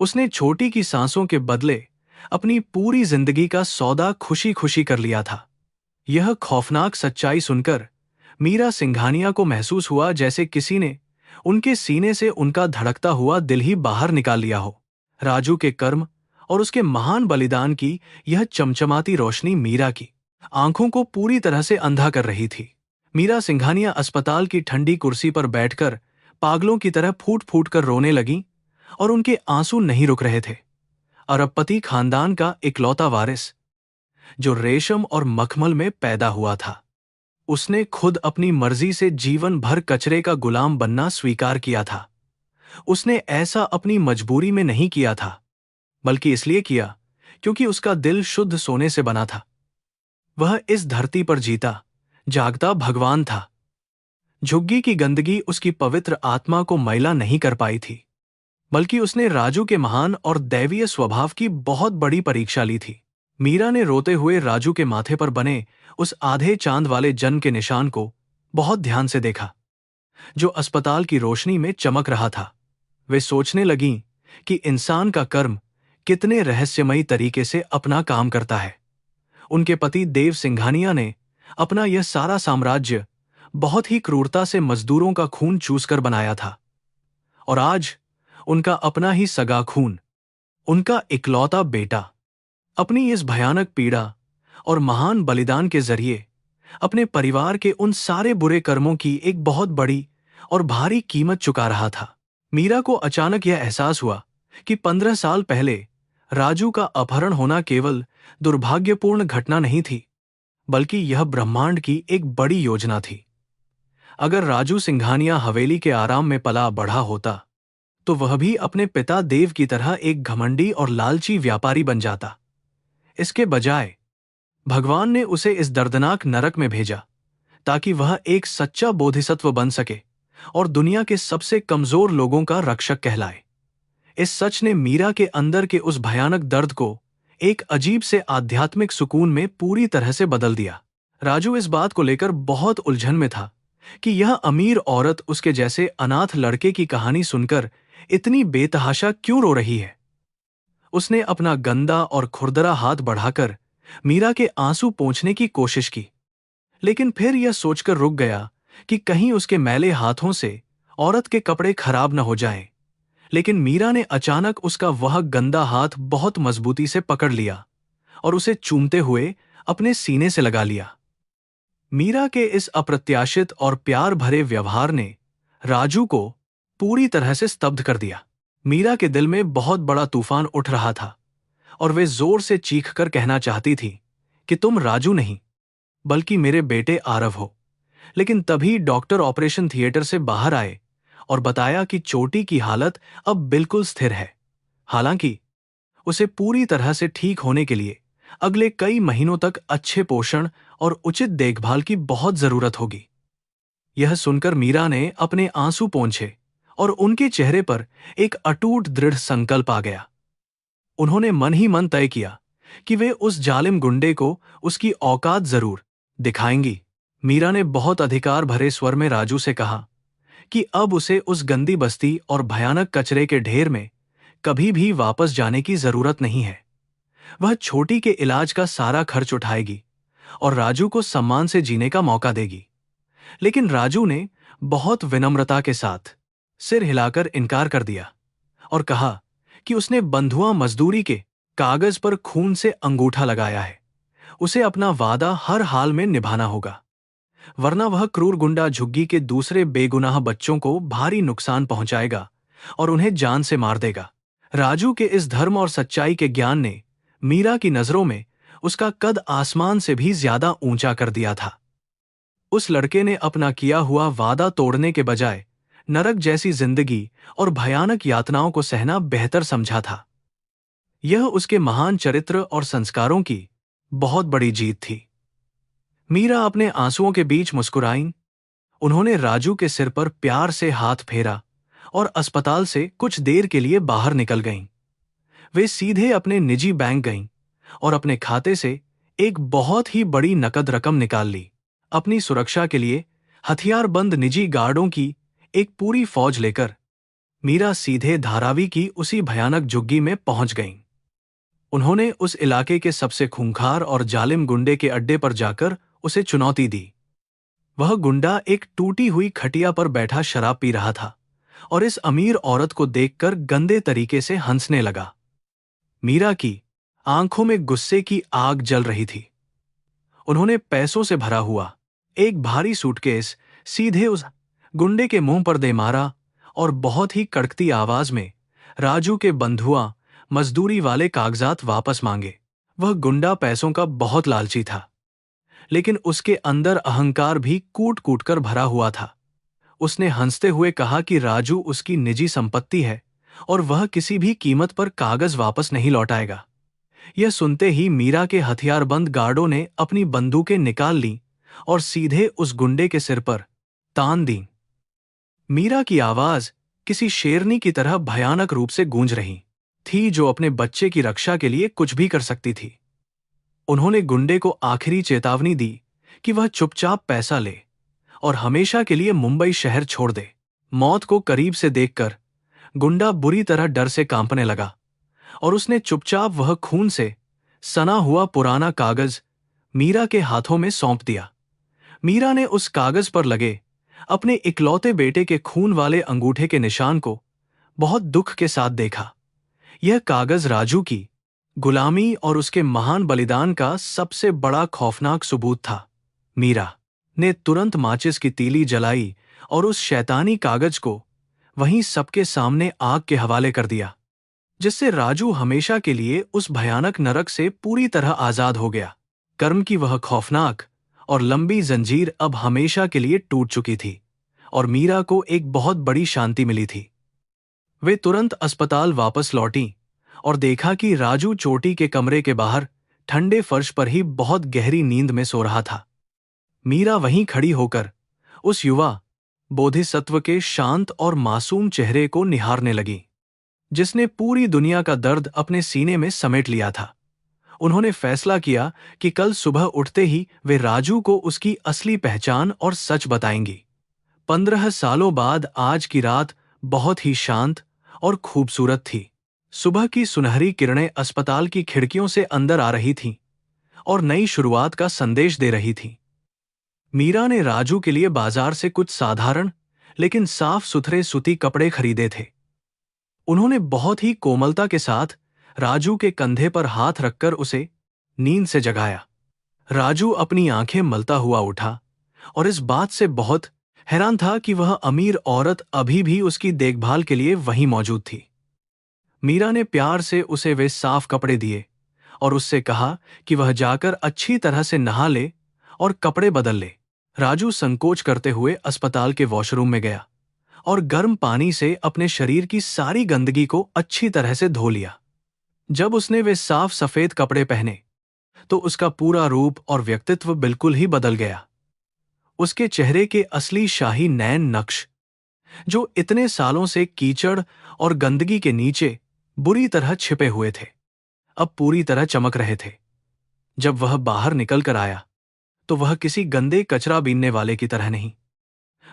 उसने छोटी की सांसों के बदले अपनी पूरी जिंदगी का सौदा खुशी खुशी कर लिया था। यह खौफनाक सच्चाई सुनकर मीरा सिंघानिया को महसूस हुआ जैसे किसी ने उनके सीने से उनका धड़कता हुआ दिल ही बाहर निकाल लिया हो। राजू के कर्म और उसके महान बलिदान की यह चमचमाती रोशनी मीरा की आंखों को पूरी तरह से अंधा कर रही थी। मीरा सिंघानिया अस्पताल की ठंडी कुर्सी पर बैठकर पागलों की तरह फूट फूट कर रोने लगी और उनके आंसू नहीं रुक रहे थे। अरबपति खानदान का इकलौता वारिस, जो रेशम और मखमल में पैदा हुआ था, उसने खुद अपनी मर्जी से जीवन भर कचरे का गुलाम बनना स्वीकार किया था। उसने ऐसा अपनी मजबूरी में नहीं किया था, बल्कि इसलिए किया क्योंकि उसका दिल शुद्ध सोने से बना था। वह इस धरती पर जीता जागता भगवान था। झुग्गी की गंदगी उसकी पवित्र आत्मा को मैला नहीं कर पाई थी, बल्कि उसने राजू के महान और दैवीय स्वभाव की बहुत बड़ी परीक्षा ली थी। मीरा ने रोते हुए राजू के माथे पर बने उस आधे चांद वाले जन्म के निशान को बहुत ध्यान से देखा, जो अस्पताल की रोशनी में चमक रहा था। वे सोचने लगीं कि इंसान का कर्म कितने रहस्यमयी तरीके से अपना काम करता है। उनके पति देव सिंघानिया ने अपना यह सारा साम्राज्य बहुत ही क्रूरता से मजदूरों का खून चूसकर बनाया था, और आज उनका अपना ही सगा खून, उनका इकलौता बेटा, अपनी इस भयानक पीड़ा और महान बलिदान के जरिए अपने परिवार के उन सारे बुरे कर्मों की एक बहुत बड़ी और भारी कीमत चुका रहा था। मीरा को अचानक यह एहसास हुआ कि 15 साल पहले राजू का अपहरण होना केवल दुर्भाग्यपूर्ण घटना नहीं थी, बल्कि यह ब्रह्मांड की एक बड़ी योजना थी। अगर राजू सिंघानिया हवेली के आराम में पला बढ़ा होता, तो वह भी अपने पिता देव की तरह एक घमंडी और लालची व्यापारी बन जाता। इसके बजाय भगवान ने उसे इस दर्दनाक नरक में भेजा ताकि वह एक सच्चा बोधिसत्व बन सके और दुनिया के सबसे कमजोर लोगों का रक्षक कहलाए। इस सच ने मीरा के अंदर के उस भयानक दर्द को एक अजीब से आध्यात्मिक सुकून में पूरी तरह से बदल दिया। राजू इस बात को लेकर बहुत उलझन में था कि यह अमीर औरत उसके जैसे अनाथ लड़के की कहानी सुनकर इतनी बेतहाशा क्यों रो रही है। उसने अपना गंदा और खुरदरा हाथ बढ़ाकर मीरा के आंसू पोंछने की कोशिश की, लेकिन फिर यह सोचकर रुक गया कि कहीं उसके मैले हाथों से औरत के कपड़े खराब न हो जाएं। लेकिन मीरा ने अचानक उसका वह गंदा हाथ बहुत मजबूती से पकड़ लिया और उसे चूमते हुए अपने सीने से लगा लिया। मीरा के इस अप्रत्याशित और प्यार भरे व्यवहार ने राजू को पूरी तरह से स्तब्ध कर दिया। मीरा के दिल में बहुत बड़ा तूफान उठ रहा था और वे जोर से चीखकर कहना चाहती थी कि तुम राजू नहीं, बल्कि मेरे बेटे आरव हो। लेकिन तभी डॉक्टर ऑपरेशन थिएटर से बाहर आए और बताया कि चोटी की हालत अब बिल्कुल स्थिर है। हालांकि उसे पूरी तरह से ठीक होने के लिए अगले कई महीनों तक अच्छे पोषण और उचित देखभाल की बहुत जरूरत होगी। यह सुनकर मीरा ने अपने आंसू पोंछे और उनके चेहरे पर एक अटूट दृढ़ संकल्प आ गया। उन्होंने मन ही मन तय किया कि वे उस जालिम गुंडे को उसकी औकात जरूर दिखाएंगी। मीरा ने बहुत अधिकार भरे स्वर में राजू से कहा कि अब उसे उस गंदी बस्ती और भयानक कचरे के ढेर में कभी भी वापस जाने की जरूरत नहीं है। वह छोटी के इलाज का सारा खर्च उठाएगी और राजू को सम्मान से जीने का मौका देगी। लेकिन राजू ने बहुत विनम्रता के साथ सिर हिलाकर इनकार कर दिया और कहा कि उसने बंधुआ मजदूरी के कागज पर खून से अंगूठा लगाया है। उसे अपना वादा हर हाल में निभाना होगा, वरना वह क्रूर गुंडा झुग्गी के दूसरे बेगुनाह बच्चों को भारी नुकसान पहुंचाएगा और उन्हें जान से मार देगा। राजू के इस धर्म और सच्चाई के ज्ञान ने मीरा की नजरों में उसका कद आसमान से भी ज्यादा ऊंचा कर दिया था। उस लड़के ने अपना किया हुआ वादा तोड़ने के बजाय नरक जैसी जिंदगी और भयानक यातनाओं को सहना बेहतर समझा था। यह उसके महान चरित्र और संस्कारों की बहुत बड़ी जीत थी। मीरा अपने आंसुओं के बीच मुस्कुराईं। उन्होंने राजू के सिर पर प्यार से हाथ फेरा और अस्पताल से कुछ देर के लिए बाहर निकल गईं। वे सीधे अपने निजी बैंक गईं और अपने खाते से एक बहुत ही बड़ी नकद रकम निकाल ली। अपनी सुरक्षा के लिए हथियारबंद निजी गार्डों की एक पूरी फौज लेकर मीरा सीधे धारावी की उसी भयानक झुग्गी में पहुंच गईं। उन्होंने उस इलाके के सबसे खूंखार और जालिम गुंडे के अड्डे पर जाकर उसे चुनौती दी। वह गुंडा एक टूटी हुई खटिया पर बैठा शराब पी रहा था और इस अमीर औरत को देखकर गंदे तरीके से हंसने लगा। मीरा की आंखों में गुस्से की आग जल रही थी। उन्होंने पैसों से भरा हुआ एक भारी सूटकेस सीधे उस गुंडे के मुंह पर दे मारा और बहुत ही कड़कती आवाज में राजू के बंधुआ मजदूरी वाले कागजात वापस मांगे। वह गुंडा पैसों का बहुत लालची था, लेकिन उसके अंदर अहंकार भी कूट कूट कर भरा हुआ था। उसने हंसते हुए कहा कि राजू उसकी निजी संपत्ति है और वह किसी भी कीमत पर कागज वापस नहीं लौटाएगा। यह सुनते ही मीरा के हथियारबंद गार्डों ने अपनी बंदूकें निकाल लीं और सीधे उस गुंडे के सिर पर तान दी। मीरा की आवाज किसी शेरनी की तरह भयानक रूप से गूंज रही थी, जो अपने बच्चे की रक्षा के लिए कुछ भी कर सकती थी। उन्होंने गुंडे को आखिरी चेतावनी दी कि वह चुपचाप पैसा ले और हमेशा के लिए मुंबई शहर छोड़ दे। मौत को करीब से देखकर गुंडा बुरी तरह डर से कांपने लगा और उसने चुपचाप वह खून से सना हुआ पुराना कागज मीरा के हाथों में सौंप दिया। मीरा ने उस कागज पर लगे अपने इकलौते बेटे के खून वाले अंगूठे के निशान को बहुत दुख के साथ देखा। यह कागज राजू की गुलामी और उसके महान बलिदान का सबसे बड़ा खौफनाक सबूत था। मीरा ने तुरंत माचिस की तीली जलाई और उस शैतानी कागज को वहीं सबके सामने आग के हवाले कर दिया, जिससे राजू हमेशा के लिए उस भयानक नरक से पूरी तरह आजाद हो गया। कर्म की वह खौफनाक और लंबी जंजीर अब हमेशा के लिए टूट चुकी थी और मीरा को एक बहुत बड़ी शांति मिली थी। वे तुरंत अस्पताल वापस लौटीं और देखा कि राजू चोटी के कमरे के बाहर ठंडे फर्श पर ही बहुत गहरी नींद में सो रहा था। मीरा वहीं खड़ी होकर उस युवा बोधिसत्व के शांत और मासूम चेहरे को निहारने लगी, जिसने पूरी दुनिया का दर्द अपने सीने में समेट लिया था। उन्होंने फैसला किया कि कल सुबह उठते ही वे राजू को उसकी असली पहचान और सच बताएंगी। 15 सालों बाद आज की रात बहुत ही शांत और खूबसूरत थी। सुबह की सुनहरी किरणें अस्पताल की खिड़कियों से अंदर आ रही थीं और नई शुरुआत का संदेश दे रही थीं। मीरा ने राजू के लिए बाजार से कुछ साधारण लेकिन साफ सुथरे सूती कपड़े खरीदे थे। उन्होंने बहुत ही कोमलता के साथ राजू के कंधे पर हाथ रखकर उसे नींद से जगाया। राजू अपनी आंखें मलता हुआ उठा और इस बात से बहुत हैरान था कि वह अमीर औरत अभी भी उसकी देखभाल के लिए वहीं मौजूद थी। मीरा ने प्यार से उसे वे साफ कपड़े दिए और उससे कहा कि वह जाकर अच्छी तरह से नहा ले और कपड़े बदल ले। राजू संकोच करते हुए अस्पताल के वॉशरूम में गया और गर्म पानी से अपने शरीर की सारी गंदगी को अच्छी तरह से धो लिया। जब उसने वे साफ सफेद कपड़े पहने तो उसका पूरा रूप और व्यक्तित्व बिल्कुल ही बदल गया। उसके चेहरे के असली शाही नैन नक्श, जो इतने सालों से कीचड़ और गंदगी के नीचे बुरी तरह छिपे हुए थे, अब पूरी तरह चमक रहे थे। जब वह बाहर निकल कर आया तो वह किसी गंदे कचरा बीनने वाले की तरह नहीं,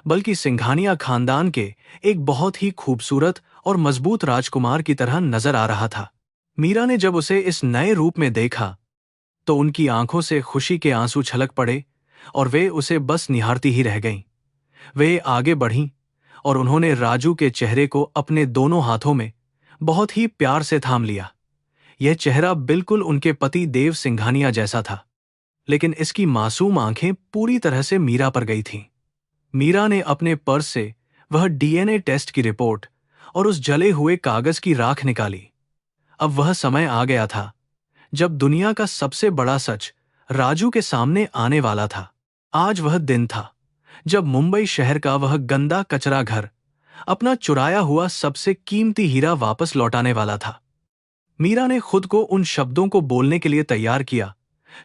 बल्कि सिंघानिया खानदान के एक बहुत ही खूबसूरत और मजबूत राजकुमार की तरह नजर आ रहा था। मीरा ने जब उसे इस नए रूप में देखा तो उनकी आंखों से खुशी के आंसू छलक पड़े और वे उसे बस निहारती ही रह गईं। वे आगे बढ़ीं और उन्होंने राजू के चेहरे को अपने दोनों हाथों में बहुत ही प्यार से थाम लिया। यह चेहरा बिल्कुल उनके पति देव सिंघानिया जैसा था, लेकिन इसकी मासूम आंखें पूरी तरह से मीरा पर गई थीं। मीरा ने अपने पर्स से वह डीएनए टेस्ट की रिपोर्ट और उस जले हुए कागज की राख निकाली। अब वह समय आ गया था जब दुनिया का सबसे बड़ा सच राजू के सामने आने वाला था। आज वह दिन था जब मुंबई शहर का वह गंदा कचरा घर अपना चुराया हुआ सबसे कीमती हीरा वापस लौटाने वाला था। मीरा ने खुद को उन शब्दों को बोलने के लिए तैयार किया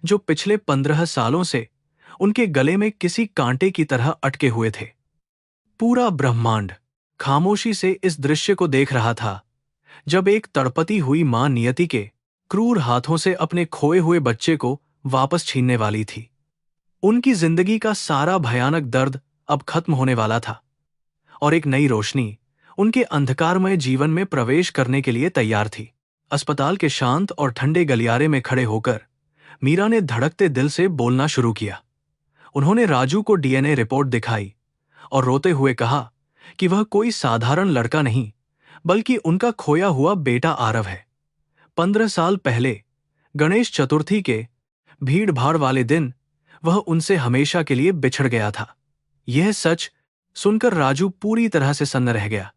जो पिछले 15 सालों से उनके गले में किसी कांटे की तरह अटके हुए थे। पूरा ब्रह्मांड खामोशी से इस दृश्य को देख रहा था जब एक तड़पती हुई मां नियति के क्रूर हाथों से अपने खोए हुए बच्चे को वापस छीनने वाली थी। उनकी जिंदगी का सारा भयानक दर्द अब खत्म होने वाला था और एक नई रोशनी उनके अंधकारमय जीवन में प्रवेश करने के लिए तैयार थी। अस्पताल के शांत और ठंडे गलियारे में खड़े होकर मीरा ने धड़कते दिल से बोलना शुरू किया। उन्होंने राजू को डीएनए रिपोर्ट दिखाई और रोते हुए कहा कि वह कोई साधारण लड़का नहीं, बल्कि उनका खोया हुआ बेटा आरव है। 15 साल पहले गणेश चतुर्थी के भीड़ भाड़ वाले दिन वह उनसे हमेशा के लिए बिछड़ गया था। यह सच सुनकर राजू पूरी तरह से सन्न रह गया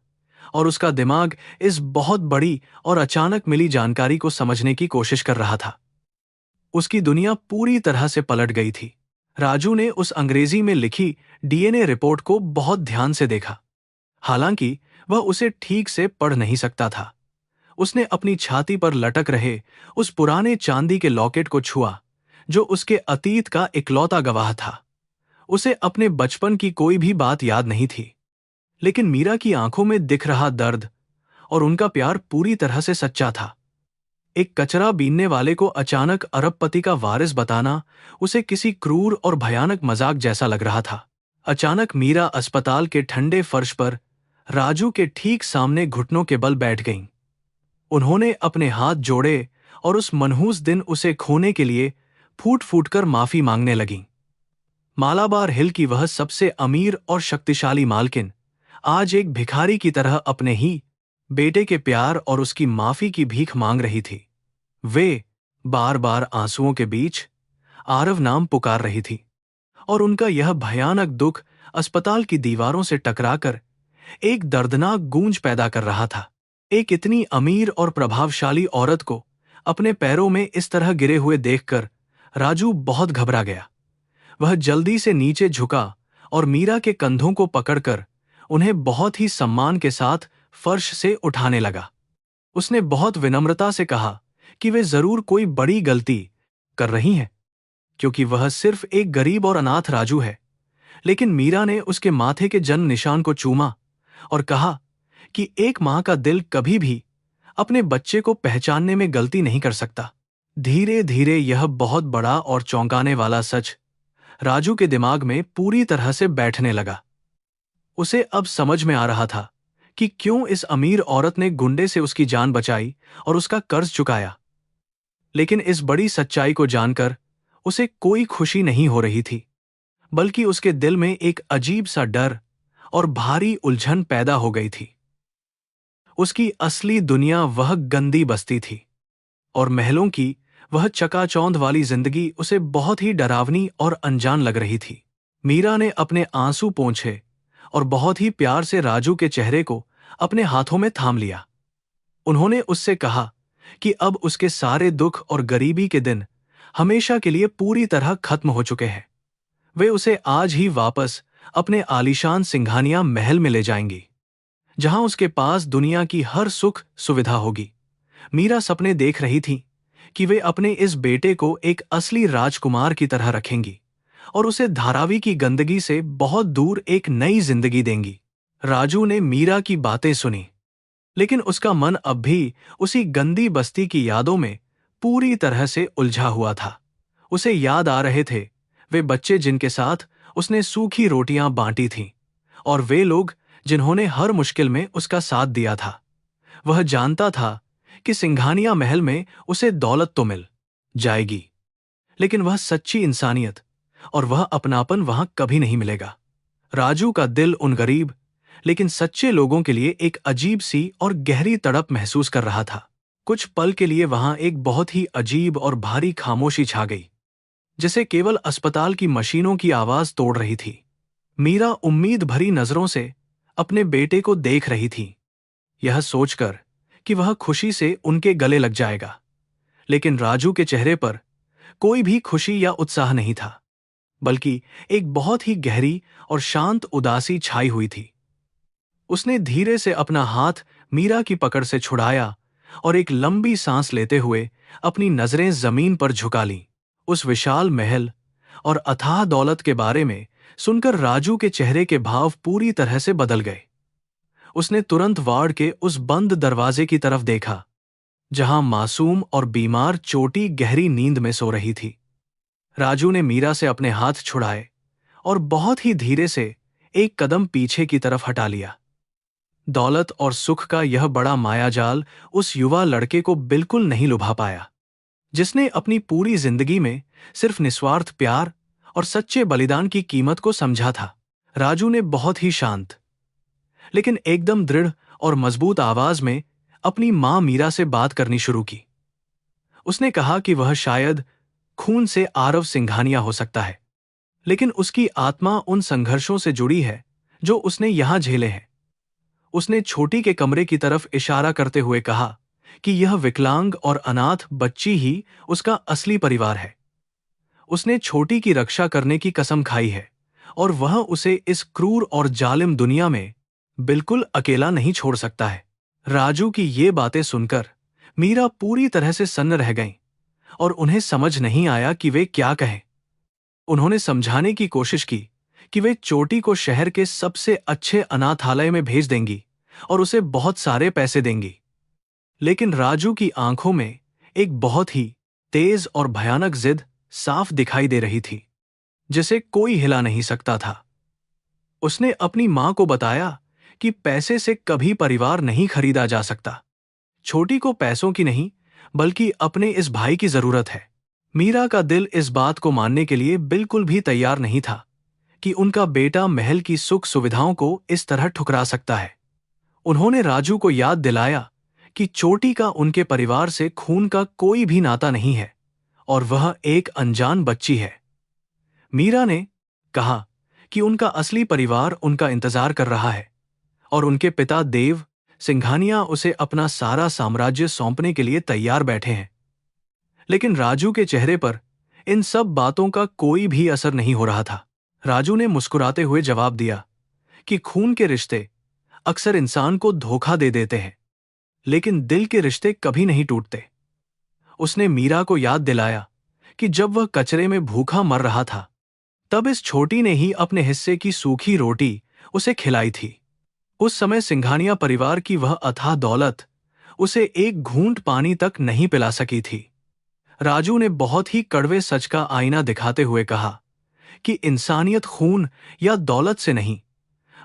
और उसका दिमाग इस बहुत बड़ी और अचानक मिली जानकारी को समझने की कोशिश कर रहा था। उसकी दुनिया पूरी तरह से पलट गई थी। राजू ने उस अंग्रेजी में लिखी डीएनए रिपोर्ट को बहुत ध्यान से देखा। हालांकि वह उसे ठीक से पढ़ नहीं सकता था। उसने अपनी छाती पर लटक रहे उस पुराने चांदी के लॉकेट को छुआ जो उसके अतीत का इकलौता गवाह था। उसे अपने बचपन की कोई भी बात याद नहीं थी, लेकिन मीरा की आंखों में दिख रहा दर्द और उनका प्यार पूरी तरह से सच्चा था। एक कचरा बीनने वाले को अचानक अरबपति का वारिस बताना उसे किसी क्रूर और भयानक मजाक जैसा लग रहा था। अचानक मीरा अस्पताल के ठंडे फर्श पर राजू के ठीक सामने घुटनों के बल बैठ गईं। उन्होंने अपने हाथ जोड़े और उस मनहूस दिन उसे खोने के लिए फूट फूट कर माफी मांगने लगीं। मालाबार हिल की वह सबसे अमीर और शक्तिशाली मालकिन आज एक भिखारी की तरह अपने ही बेटे के प्यार और उसकी माफी की भीख मांग रही थी। वे बार बार आंसुओं के बीच आरव नाम पुकार रही थी और उनका यह भयानक दुख अस्पताल की दीवारों से टकराकर एक दर्दनाक गूंज पैदा कर रहा था। एक इतनी अमीर और प्रभावशाली औरत को अपने पैरों में इस तरह गिरे हुए देखकर राजू बहुत घबरा गया। वह जल्दी से नीचे झुका और मीरा के कंधों को पकड़कर उन्हें बहुत ही सम्मान के साथ फर्श से उठाने लगा। उसने बहुत विनम्रता से कहा कि वे जरूर कोई बड़ी गलती कर रही हैं, क्योंकि वह सिर्फ एक गरीब और अनाथ राजू है। लेकिन मीरा ने उसके माथे के जन्म निशान को चूमा और कहा कि एक मां का दिल कभी भी अपने बच्चे को पहचानने में गलती नहीं कर सकता। धीरे धीरे यह बहुत बड़ा और चौंकाने वाला सच राजू के दिमाग में पूरी तरह से बैठने लगा। उसे अब समझ में आ रहा था कि क्यों इस अमीर औरत ने गुंडे से उसकी जान बचाई और उसका कर्ज चुकाया। लेकिन इस बड़ी सच्चाई को जानकर उसे कोई खुशी नहीं हो रही थी, बल्कि उसके दिल में एक अजीब सा डर और भारी उलझन पैदा हो गई थी। उसकी असली दुनिया वह गंदी बस्ती थी और महलों की वह चकाचौंध वाली जिंदगी उसे बहुत ही डरावनी और अनजान लग रही थी। मीरा ने अपने आंसू पोंछे और बहुत ही प्यार से राजू के चेहरे को अपने हाथों में थाम लिया। उन्होंने उससे कहा कि अब उसके सारे दुख और गरीबी के दिन हमेशा के लिए पूरी तरह खत्म हो चुके हैं। वे उसे आज ही वापस अपने आलीशान सिंघानिया महल में ले जाएंगी, जहां उसके पास दुनिया की हर सुख सुविधा होगी। मीरा सपने देख रही थी कि वे अपने इस बेटे को एक असली राजकुमार की तरह रखेंगी और उसे धारावी की गंदगी से बहुत दूर एक नई जिंदगी देंगी। राजू ने मीरा की बातें सुनी, लेकिन उसका मन अब भी उसी गंदी बस्ती की यादों में पूरी तरह से उलझा हुआ था। उसे याद आ रहे थे वे बच्चे जिनके साथ उसने सूखी रोटियां बांटी थीं और वे लोग जिन्होंने हर मुश्किल में उसका साथ दिया था। वह जानता था कि सिंघानिया महल में उसे दौलत तो मिल जाएगी, लेकिन वह सच्ची इंसानियत और वह अपनापन वहां कभी नहीं मिलेगा। राजू का दिल उन गरीब लेकिन सच्चे लोगों के लिए एक अजीब सी और गहरी तड़प महसूस कर रहा था। कुछ पल के लिए वहां एक बहुत ही अजीब और भारी खामोशी छा गई, जिसे केवल अस्पताल की मशीनों की आवाज तोड़ रही थी। मीरा उम्मीद भरी नजरों से अपने बेटे को देख रही थी, यह सोचकर कि वह खुशी से उनके गले लग जाएगा। लेकिन राजू के चेहरे पर कोई भी खुशी या उत्साह नहीं था, बल्कि एक बहुत ही गहरी और शांत उदासी छाई हुई थी। उसने धीरे से अपना हाथ मीरा की पकड़ से छुड़ाया और एक लंबी सांस लेते हुए अपनी नजरें जमीन पर झुका लीं। उस विशाल महल और अथाह दौलत के बारे में सुनकर राजू के चेहरे के भाव पूरी तरह से बदल गए। उसने तुरंत वार्ड के उस बंद दरवाजे की तरफ देखा, जहां मासूम और बीमार चोटी गहरी नींद में सो रही थी। राजू ने मीरा से अपने हाथ छुड़ाए और बहुत ही धीरे से एक कदम पीछे की तरफ हटा लिया। दौलत और सुख का यह बड़ा मायाजाल उस युवा लड़के को बिल्कुल नहीं लुभा पाया, जिसने अपनी पूरी जिंदगी में सिर्फ निस्वार्थ प्यार और सच्चे बलिदान की कीमत को समझा था। राजू ने बहुत ही शांत लेकिन एकदम दृढ़ और मजबूत आवाज में अपनी मां मीरा से बात करनी शुरू की। उसने कहा कि वह शायद खून से आरव सिंघानिया हो सकता है, लेकिन उसकी आत्मा उन संघर्षों से जुड़ी है जो उसने यहां झेले हैं। उसने छोटी के कमरे की तरफ इशारा करते हुए कहा कि यह विकलांग और अनाथ बच्ची ही उसका असली परिवार है। उसने छोटी की रक्षा करने की कसम खाई है और वह उसे इस क्रूर और जालिम दुनिया में बिल्कुल अकेला नहीं छोड़ सकता है। राजू की ये बातें सुनकर मीरा पूरी तरह से सन्न रह गईं और उन्हें समझ नहीं आया कि वे क्या कहें। उन्होंने समझाने की कोशिश की कि वे चोटी को शहर के सबसे अच्छे अनाथालय में भेज देंगी और उसे बहुत सारे पैसे देंगी, लेकिन राजू की आंखों में एक बहुत ही तेज और भयानक जिद साफ दिखाई दे रही थी, जिसे कोई हिला नहीं सकता था। उसने अपनी मां को बताया कि पैसे से कभी परिवार नहीं खरीदा जा सकता। छोटी को पैसों की नहीं, बल्कि अपने इस भाई की जरूरत है। मीरा का दिल इस बात को मानने के लिए बिल्कुल भी तैयार नहीं था कि उनका बेटा महल की सुख सुविधाओं को इस तरह ठुकरा सकता है। उन्होंने राजू को याद दिलाया कि चोटी का उनके परिवार से खून का कोई भी नाता नहीं है और वह एक अनजान बच्ची है। मीरा ने कहा कि उनका असली परिवार उनका इंतजार कर रहा है और उनके पिता देव सिंघानिया उसे अपना सारा साम्राज्य सौंपने के लिए तैयार बैठे हैं। लेकिन राजू के चेहरे पर इन सब बातों का कोई भी असर नहीं हो रहा था। राजू ने मुस्कुराते हुए जवाब दिया कि खून के रिश्ते अक्सर इंसान को धोखा दे देते हैं, लेकिन दिल के रिश्ते कभी नहीं टूटते। उसने मीरा को याद दिलाया कि जब वह कचरे में भूखा मर रहा था, तब इस छोटी ने ही अपने हिस्से की सूखी रोटी उसे खिलाई थी। उस समय सिंघानिया परिवार की वह अथाह दौलत उसे एक घूंट पानी तक नहीं पिला सकी थी। राजू ने बहुत ही कड़वे सच का आईना दिखाते हुए कहा कि इंसानियत खून या दौलत से नहीं,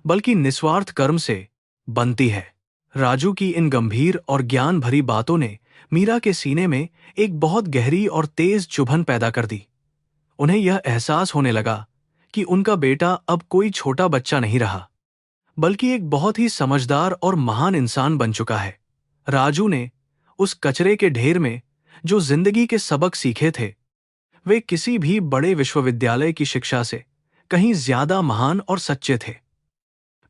बल्कि निस्वार्थ कर्म से बनती है। राजू की इन गंभीर और ज्ञान भरी बातों ने मीरा के सीने में एक बहुत गहरी और तेज चुभन पैदा कर दी। उन्हें यह एहसास होने लगा कि उनका बेटा अब कोई छोटा बच्चा नहीं रहा, बल्कि एक बहुत ही समझदार और महान इंसान बन चुका है। राजू ने उस कचरे के ढेर में जो जिंदगी के सबक सीखे थे, वे किसी भी बड़े विश्वविद्यालय की शिक्षा से कहीं ज्यादा महान और सच्चे थे।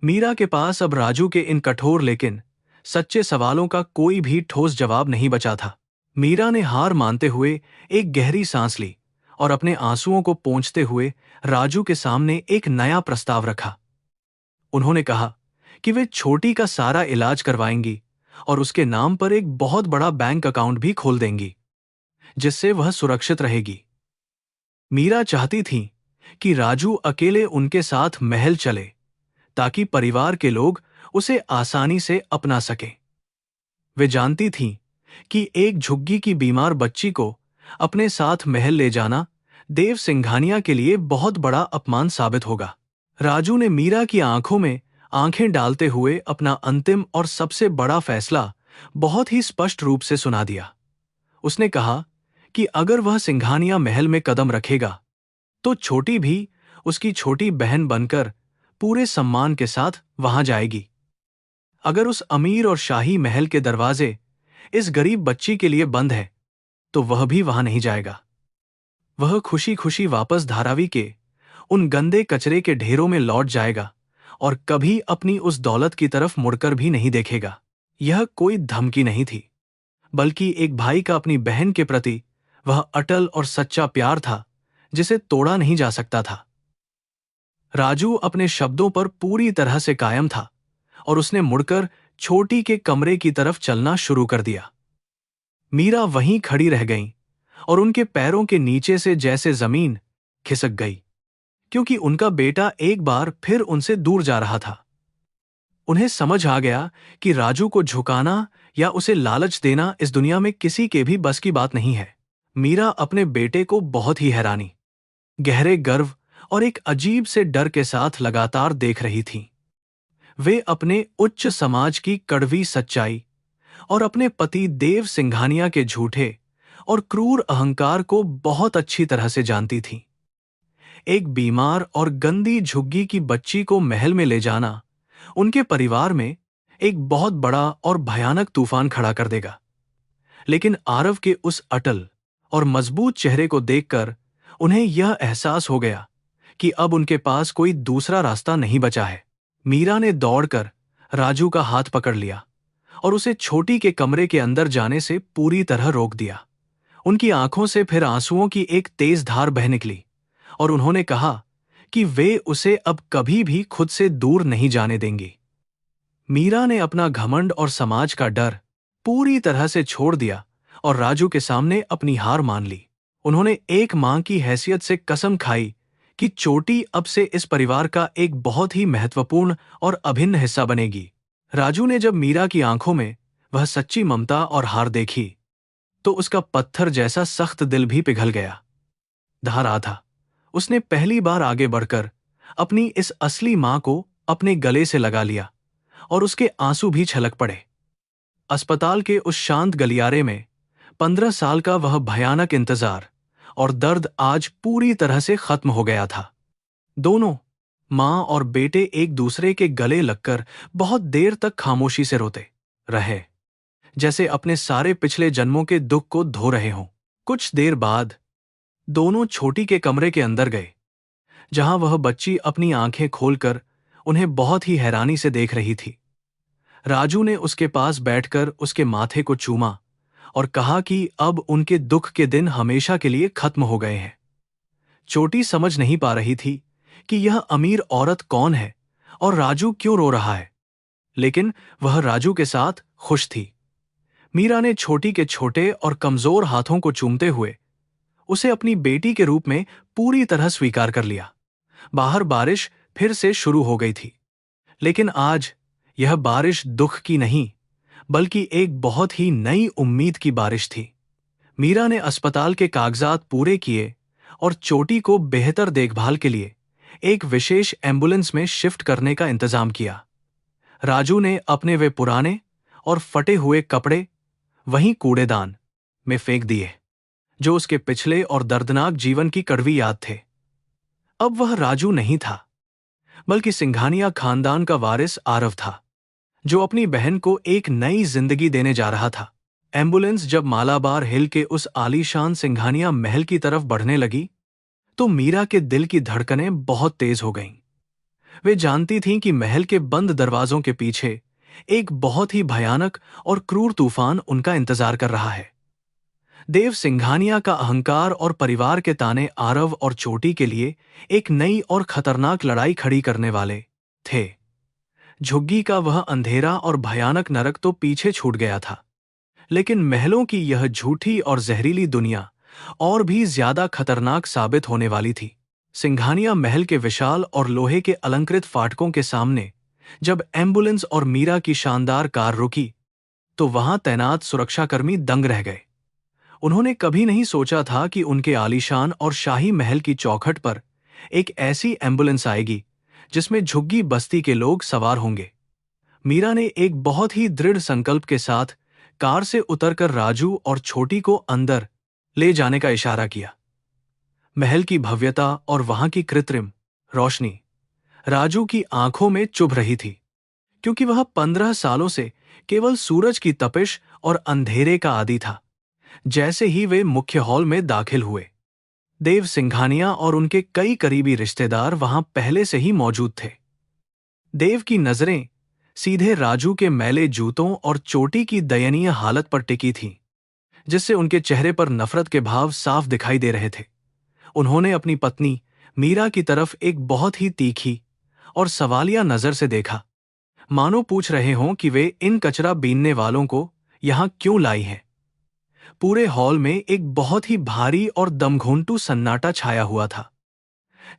मीरा के पास अब राजू के इन कठोर लेकिन सच्चे सवालों का कोई भी ठोस जवाब नहीं बचा था। मीरा ने हार मानते हुए एक गहरी सांस ली और अपने आंसुओं को पोंछते हुए राजू के सामने एक नया प्रस्ताव रखा। उन्होंने कहा कि वे छोटी का सारा इलाज करवाएंगी और उसके नाम पर एक बहुत बड़ा बैंक अकाउंट भी खोल देंगी, जिससे वह सुरक्षित रहेगी। मीरा चाहती थी कि राजू अकेले उनके साथ महल चले, ताकि परिवार के लोग उसे आसानी से अपना सकें। वे जानती थीं कि एक झुग्गी की बीमार बच्ची को अपने साथ महल ले जाना देव सिंघानिया के लिए बहुत बड़ा अपमान साबित होगा। राजू ने मीरा की आंखों में आंखें डालते हुए अपना अंतिम और सबसे बड़ा फैसला बहुत ही स्पष्ट रूप से सुना दिया। उसने कहा कि अगर वह सिंघानिया महल में कदम रखेगा, तो छोटी भी उसकी छोटी बहन बनकर पूरे सम्मान के साथ वहां जाएगी। अगर उस अमीर और शाही महल के दरवाजे इस गरीब बच्ची के लिए बंद है, तो वह भी वहां नहीं जाएगा। वह खुशी खुशी वापस धारावी के उन गंदे कचरे के ढेरों में लौट जाएगा और कभी अपनी उस दौलत की तरफ मुड़कर भी नहीं देखेगा। यह कोई धमकी नहीं थी, बल्कि एक भाई का अपनी बहन के प्रति वह अटल और सच्चा प्यार था, जिसे तोड़ा नहीं जा सकता था। राजू अपने शब्दों पर पूरी तरह से कायम था और उसने मुड़कर छोटी के कमरे की तरफ चलना शुरू कर दिया। मीरा वहीं खड़ी रह गईं और उनके पैरों के नीचे से जैसे जमीन खिसक गई, क्योंकि उनका बेटा एक बार फिर उनसे दूर जा रहा था। उन्हें समझ आ गया कि राजू को झुकाना या उसे लालच देना इस दुनिया में किसी के भी बस की बात नहीं है। मीरा अपने बेटे को बहुत ही हैरानी, गहरे गर्व और एक अजीब से डर के साथ लगातार देख रही थी। वे अपने उच्च समाज की कड़वी सच्चाई और अपने पति देव सिंघानिया के झूठे और क्रूर अहंकार को बहुत अच्छी तरह से जानती थीं। एक बीमार और गंदी झुग्गी की बच्ची को महल में ले जाना उनके परिवार में एक बहुत बड़ा और भयानक तूफान खड़ा कर देगा। लेकिन आरव के उस अटल और मजबूत चेहरे को देखकर उन्हें यह एहसास हो गया कि अब उनके पास कोई दूसरा रास्ता नहीं बचा है। मीरा ने दौड़कर राजू का हाथ पकड़ लिया और उसे छोटी के कमरे के अंदर जाने से पूरी तरह रोक दिया। उनकी आंखों से फिर आंसुओं की एक तेज धार बह निकली और उन्होंने कहा कि वे उसे अब कभी भी खुद से दूर नहीं जाने देंगी। मीरा ने अपना घमंड और समाज का डर पूरी तरह से छोड़ दिया और राजू के सामने अपनी हार मान ली। उन्होंने एक मां की हैसियत से कसम खाई कि चोटी अब से इस परिवार का एक बहुत ही महत्वपूर्ण और अभिन्न हिस्सा बनेगी। राजू ने जब मीरा की आंखों में वह सच्ची ममता और हार देखी तो उसका पत्थर जैसा सख्त दिल भी पिघल गया। धा रहा था, उसने पहली बार आगे बढ़कर अपनी इस असली मां को अपने गले से लगा लिया और उसके आंसू भी छलक पड़े। अस्पताल के उस शांत गलियारे में 15 साल का वह भयानक इंतजार और दर्द आज पूरी तरह से खत्म हो गया था। दोनों मां और बेटे एक दूसरे के गले लगकर बहुत देर तक खामोशी से रोते रहे, जैसे अपने सारे पिछले जन्मों के दुख को धो रहे हों। कुछ देर बाद दोनों छोटी के कमरे के अंदर गए, जहां वह बच्ची अपनी आंखें खोलकर उन्हें बहुत ही हैरानी से देख रही थी। राजू ने उसके पास बैठकर उसके माथे को चूमा और कहा कि अब उनके दुख के दिन हमेशा के लिए खत्म हो गए हैं। छोटी समझ नहीं पा रही थी कि यह अमीर औरत कौन है और राजू क्यों रो रहा है, लेकिन वह राजू के साथ खुश थी। मीरा ने छोटी के छोटे और कमजोर हाथों को चूमते हुए उसे अपनी बेटी के रूप में पूरी तरह स्वीकार कर लिया। बाहर बारिश फिर से शुरू हो गई थी, लेकिन आज यह बारिश दुख की नहीं बल्कि एक बहुत ही नई उम्मीद की बारिश थी। मीरा ने अस्पताल के कागजात पूरे किए और चोटी को बेहतर देखभाल के लिए एक विशेष एम्बुलेंस में शिफ्ट करने का इंतजाम किया। राजू ने अपने वे पुराने और फटे हुए कपड़े वहीं कूड़ेदान में फेंक दिए जो उसके पिछले और दर्दनाक जीवन की कड़वी याद थे। अब वह राजू नहीं था, बल्कि सिंघानिया खानदान का वारिस आरव था, जो अपनी बहन को एक नई जिंदगी देने जा रहा था। एम्बुलेंस जब मालाबार हिल के उस आलीशान सिंघानिया महल की तरफ बढ़ने लगी तो मीरा के दिल की धड़कनें बहुत तेज हो गईं। वे जानती थीं कि महल के बंद दरवाजों के पीछे एक बहुत ही भयानक और क्रूर तूफान उनका इंतजार कर रहा है। देव सिंघानिया का अहंकार और परिवार के ताने आरव और चोटी के लिए एक नई और खतरनाक लड़ाई खड़ी करने वाले थे। झुग्गी का वह अंधेरा और भयानक नरक तो पीछे छूट गया था, लेकिन महलों की यह झूठी और जहरीली दुनिया और भी ज्यादा खतरनाक साबित होने वाली थी। सिंघानिया महल के विशाल और लोहे के अलंकृत फाटकों के सामने जब एम्बुलेंस और मीरा की शानदार कार रुकी तो वहां तैनात सुरक्षाकर्मी दंग रह गए। उन्होंने कभी नहीं सोचा था कि उनके आलीशान और शाही महल की चौखट पर एक ऐसी एम्बुलेंस आएगी जिसमें झुग्गी बस्ती के लोग सवार होंगे। मीरा ने एक बहुत ही दृढ़ संकल्प के साथ कार से उतरकर राजू और छोटी को अंदर ले जाने का इशारा किया। महल की भव्यता और वहां की कृत्रिम रोशनी राजू की आंखों में चुभ रही थी, क्योंकि वह 15 सालों से केवल सूरज की तपिश और अंधेरे का आदी था। जैसे ही वे मुख्य हॉल में दाखिल हुए, देव सिंघानिया और उनके कई करीबी रिश्तेदार वहां पहले से ही मौजूद थे। देव की नजरें सीधे राजू के मैले जूतों और चोटी की दयनीय हालत पर टिकी थीं, जिससे उनके चेहरे पर नफरत के भाव साफ दिखाई दे रहे थे। उन्होंने अपनी पत्नी मीरा की तरफ एक बहुत ही तीखी और सवालिया नजर से देखा, मानो पूछ रहे हों कि वे इन कचरा बीनने वालों को यहां क्यों लाई हैं। पूरे हॉल में एक बहुत ही भारी और दमघोंटू सन्नाटा छाया हुआ था,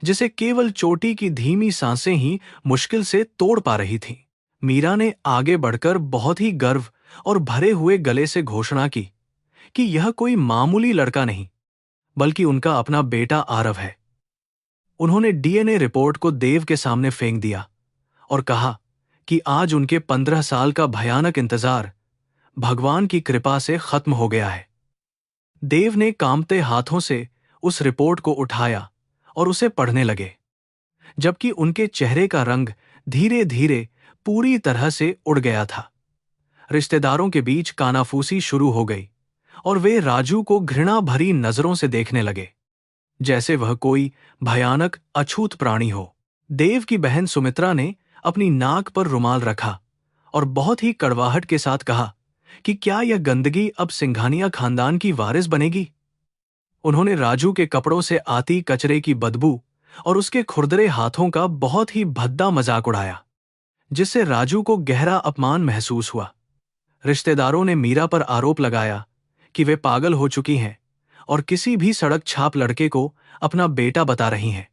जिसे केवल चोटी की धीमी सांसें ही मुश्किल से तोड़ पा रही थीं। मीरा ने आगे बढ़कर बहुत ही गर्व और भरे हुए गले से घोषणा की कि यह कोई मामूली लड़का नहीं, बल्कि उनका अपना बेटा आरव है। उन्होंने डीएनए रिपोर्ट को देव के सामने फेंक दिया और कहा कि आज उनके 15 साल का भयानक इंतजार भगवान की कृपा से खत्म हो गया है। देव ने कांपते हाथों से उस रिपोर्ट को उठाया और उसे पढ़ने लगे, जबकि उनके चेहरे का रंग धीरे धीरे पूरी तरह से उड़ गया था। रिश्तेदारों के बीच कानाफूसी शुरू हो गई और वे राजू को घृणा भरी नजरों से देखने लगे, जैसे वह कोई भयानक अछूत प्राणी हो। देव की बहन सुमित्रा ने अपनी नाक पर रुमाल रखा और बहुत ही कड़वाहट के साथ कहा कि क्या यह गंदगी अब सिंघानिया खानदान की वारिस बनेगी। उन्होंने राजू के कपड़ों से आती कचरे की बदबू और उसके खुरदरे हाथों का बहुत ही भद्दा मजाक उड़ाया, जिससे राजू को गहरा अपमान महसूस हुआ। रिश्तेदारों ने मीरा पर आरोप लगाया कि वे पागल हो चुकी हैं और किसी भी सड़क छाप लड़के को अपना बेटा बता रही हैं।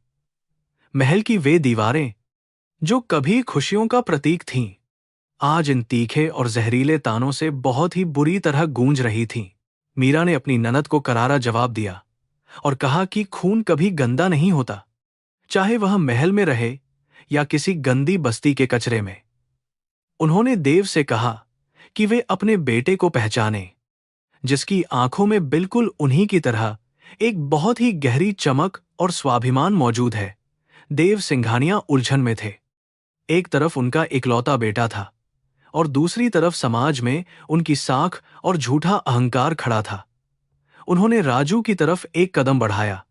महल की वे दीवारें, जो कभी खुशियों का प्रतीक थीं, आज इन तीखे और जहरीले तानों से बहुत ही बुरी तरह गूंज रही थीं। मीरा ने अपनी ननद को करारा जवाब दिया और कहा कि खून कभी गंदा नहीं होता, चाहे वह महल में रहे या किसी गंदी बस्ती के कचरे में। उन्होंने देव से कहा कि वे अपने बेटे को पहचाने, जिसकी आंखों में बिल्कुल उन्हीं की तरह एक बहुत ही गहरी चमक और स्वाभिमान मौजूद है। देव सिंघानिया उलझन में थे। एक तरफ उनका इकलौता बेटा था और दूसरी तरफ समाज में उनकी साख और झूठा अहंकार खड़ा था। उन्होंने राजू की तरफ एक कदम बढ़ाया,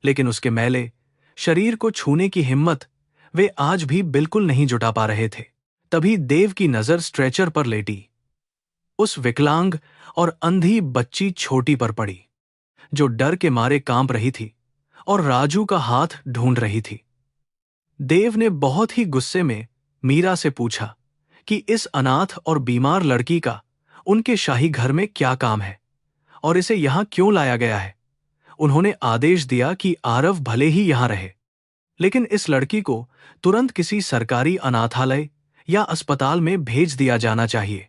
लेकिन उसके मैले शरीर को छूने की हिम्मत वे आज भी बिल्कुल नहीं जुटा पा रहे थे। तभी देव की नजर स्ट्रेचर पर लेटी उस विकलांग और अंधी बच्ची छोटी पर पड़ी, जो डर के मारे कांप रही थी और राजू का हाथ ढूंढ रही थी। देव ने बहुत ही गुस्से में मीरा से पूछा कि इस अनाथ और बीमार लड़की का उनके शाही घर में क्या काम है और इसे यहां क्यों लाया गया है। उन्होंने आदेश दिया कि आरव भले ही यहां रहे, लेकिन इस लड़की को तुरंत किसी सरकारी अनाथालय या अस्पताल में भेज दिया जाना चाहिए।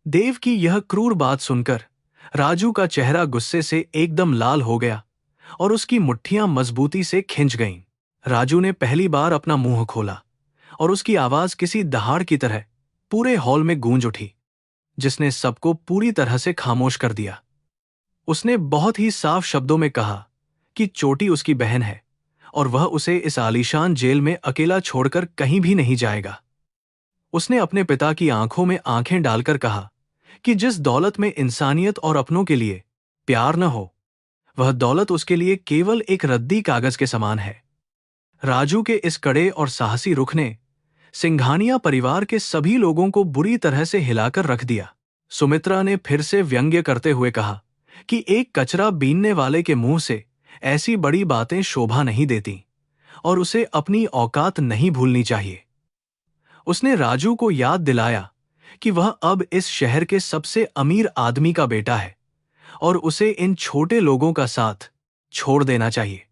देव की यह क्रूर बात सुनकर राजू का चेहरा गुस्से से एकदम लाल हो गया और उसकी मुट्ठियां मजबूती से खिंच गईं। राजू ने पहली बार अपना मुंह खोला और उसकी आवाज किसी दहाड़ की तरह पूरे हॉल में गूंज उठी, जिसने सबको पूरी तरह से खामोश कर दिया। उसने बहुत ही साफ शब्दों में कहा कि चोटी उसकी बहन है और वह उसे इस आलीशान जेल में अकेला छोड़कर कहीं भी नहीं जाएगा। उसने अपने पिता की आंखों में आंखें डालकर कहा कि जिस दौलत में इंसानियत और अपनों के लिए प्यार न हो, वह दौलत उसके लिए केवल एक रद्दी कागज के समान है। राजू के इस कड़े और साहसी रुख ने सिंघानिया परिवार के सभी लोगों को बुरी तरह से हिलाकर रख दिया। सुमित्रा ने फिर से व्यंग्य करते हुए कहा कि एक कचरा बीनने वाले के मुंह से ऐसी बड़ी बातें शोभा नहीं देती और उसे अपनी औकात नहीं भूलनी चाहिए। उसने राजू को याद दिलाया कि वह अब इस शहर के सबसे अमीर आदमी का बेटा है और उसे इन छोटे लोगों का साथ छोड़ देना चाहिए।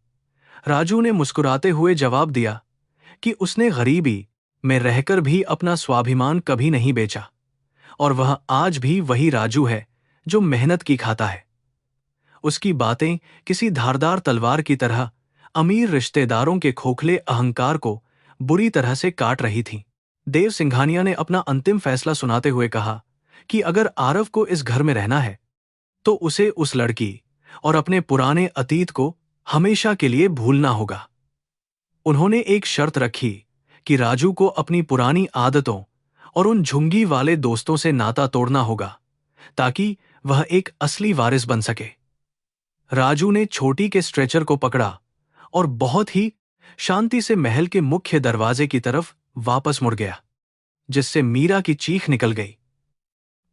राजू ने मुस्कुराते हुए जवाब दिया कि उसने गरीबी में रहकर भी अपना स्वाभिमान कभी नहीं बेचा और वह आज भी वही राजू है जो मेहनत की खाता है। उसकी बातें किसी धारदार तलवार की तरह अमीर रिश्तेदारों के खोखले अहंकार को बुरी तरह से काट रही थीं। देव सिंघानिया ने अपना अंतिम फैसला सुनाते हुए कहा कि अगर आरव को इस घर में रहना है तो उसे उस लड़की और अपने पुराने अतीत को हमेशा के लिए भूलना होगा। उन्होंने एक शर्त रखी कि राजू को अपनी पुरानी आदतों और उन झुंगी वाले दोस्तों से नाता तोड़ना होगा ताकि वह एक असली वारिस बन सके। राजू ने छोटी के स्ट्रेचर को पकड़ा और बहुत ही शांति से महल के मुख्य दरवाजे की तरफ वापस मुड़ गया, जिससे मीरा की चीख निकल गई।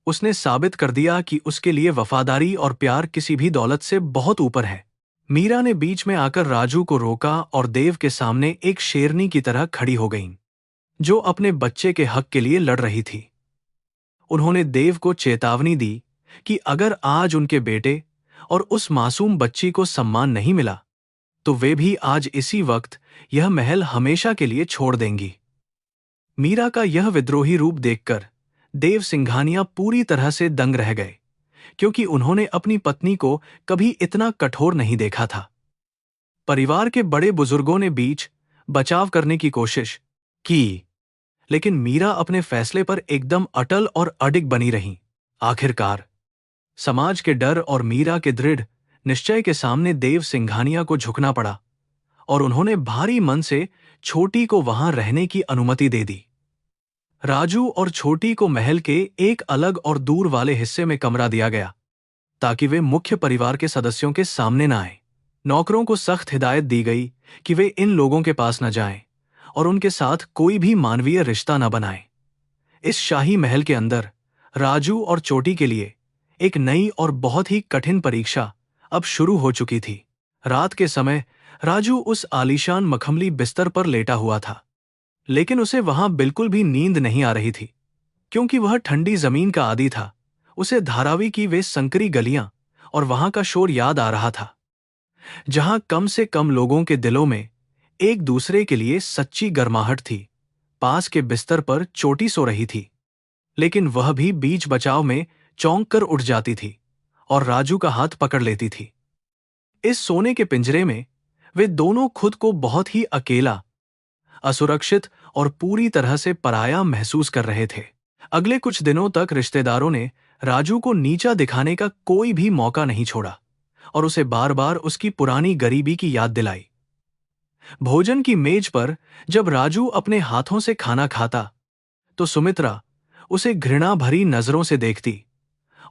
उसने साबित कर दिया कि उसके लिए वफादारी और प्यार किसी भी दौलत से बहुत ऊपर है। मीरा ने बीच में आकर राजू को रोका और देव के सामने एक शेरनी की तरह खड़ी हो गईं, जो अपने बच्चे के हक के लिए लड़ रही थी। उन्होंने देव को चेतावनी दी कि अगर आज उनके बेटे और उस मासूम बच्ची को सम्मान नहीं मिला तो वे भी आज इसी वक्त यह महल हमेशा के लिए छोड़ देंगी। मीरा का यह विद्रोही रूप देखकर देव सिंघानिया पूरी तरह से दंग रह गए, क्योंकि उन्होंने अपनी पत्नी को कभी इतना कठोर नहीं देखा था। परिवार के बड़े बुजुर्गों ने बीच बचाव करने की कोशिश की, लेकिन मीरा अपने फैसले पर एकदम अटल और अडिग बनी रहीं। आखिरकार समाज के डर और मीरा के दृढ़ निश्चय के सामने देव सिंघानिया को झुकना पड़ा और उन्होंने भारी मन से छोटी को वहां रहने की अनुमति दे दी। राजू और छोटी को महल के एक अलग और दूर वाले हिस्से में कमरा दिया गया ताकि वे मुख्य परिवार के सदस्यों के सामने न आए। नौकरों को सख्त हिदायत दी गई कि वे इन लोगों के पास न जाएं और उनके साथ कोई भी मानवीय रिश्ता न बनाएं। इस शाही महल के अंदर राजू और चोटी के लिए एक नई और बहुत ही कठिन परीक्षा अब शुरू हो चुकी थी। रात के समय राजू उस आलीशान मखमली बिस्तर पर लेटा हुआ था, लेकिन उसे वहां बिल्कुल भी नींद नहीं आ रही थी, क्योंकि वह ठंडी जमीन का आदी था। उसे धारावी की वे संकरी गलियां और वहां का शोर याद आ रहा था, जहां कम से कम लोगों के दिलों में एक दूसरे के लिए सच्ची गर्माहट थी। पास के बिस्तर पर चोटी सो रही थी, लेकिन वह भी बीच बचाव में चौंक कर उठ जाती थी और राजू का हाथ पकड़ लेती थी। इस सोने के पिंजरे में वे दोनों खुद को बहुत ही अकेला, असुरक्षित और पूरी तरह से पराया महसूस कर रहे थे। अगले कुछ दिनों तक रिश्तेदारों ने राजू को नीचा दिखाने का कोई भी मौका नहीं छोड़ा और उसे बार बार उसकी पुरानी गरीबी की याद दिलाई। भोजन की मेज पर जब राजू अपने हाथों से खाना खाता तो सुमित्रा उसे घृणा भरी नजरों से देखती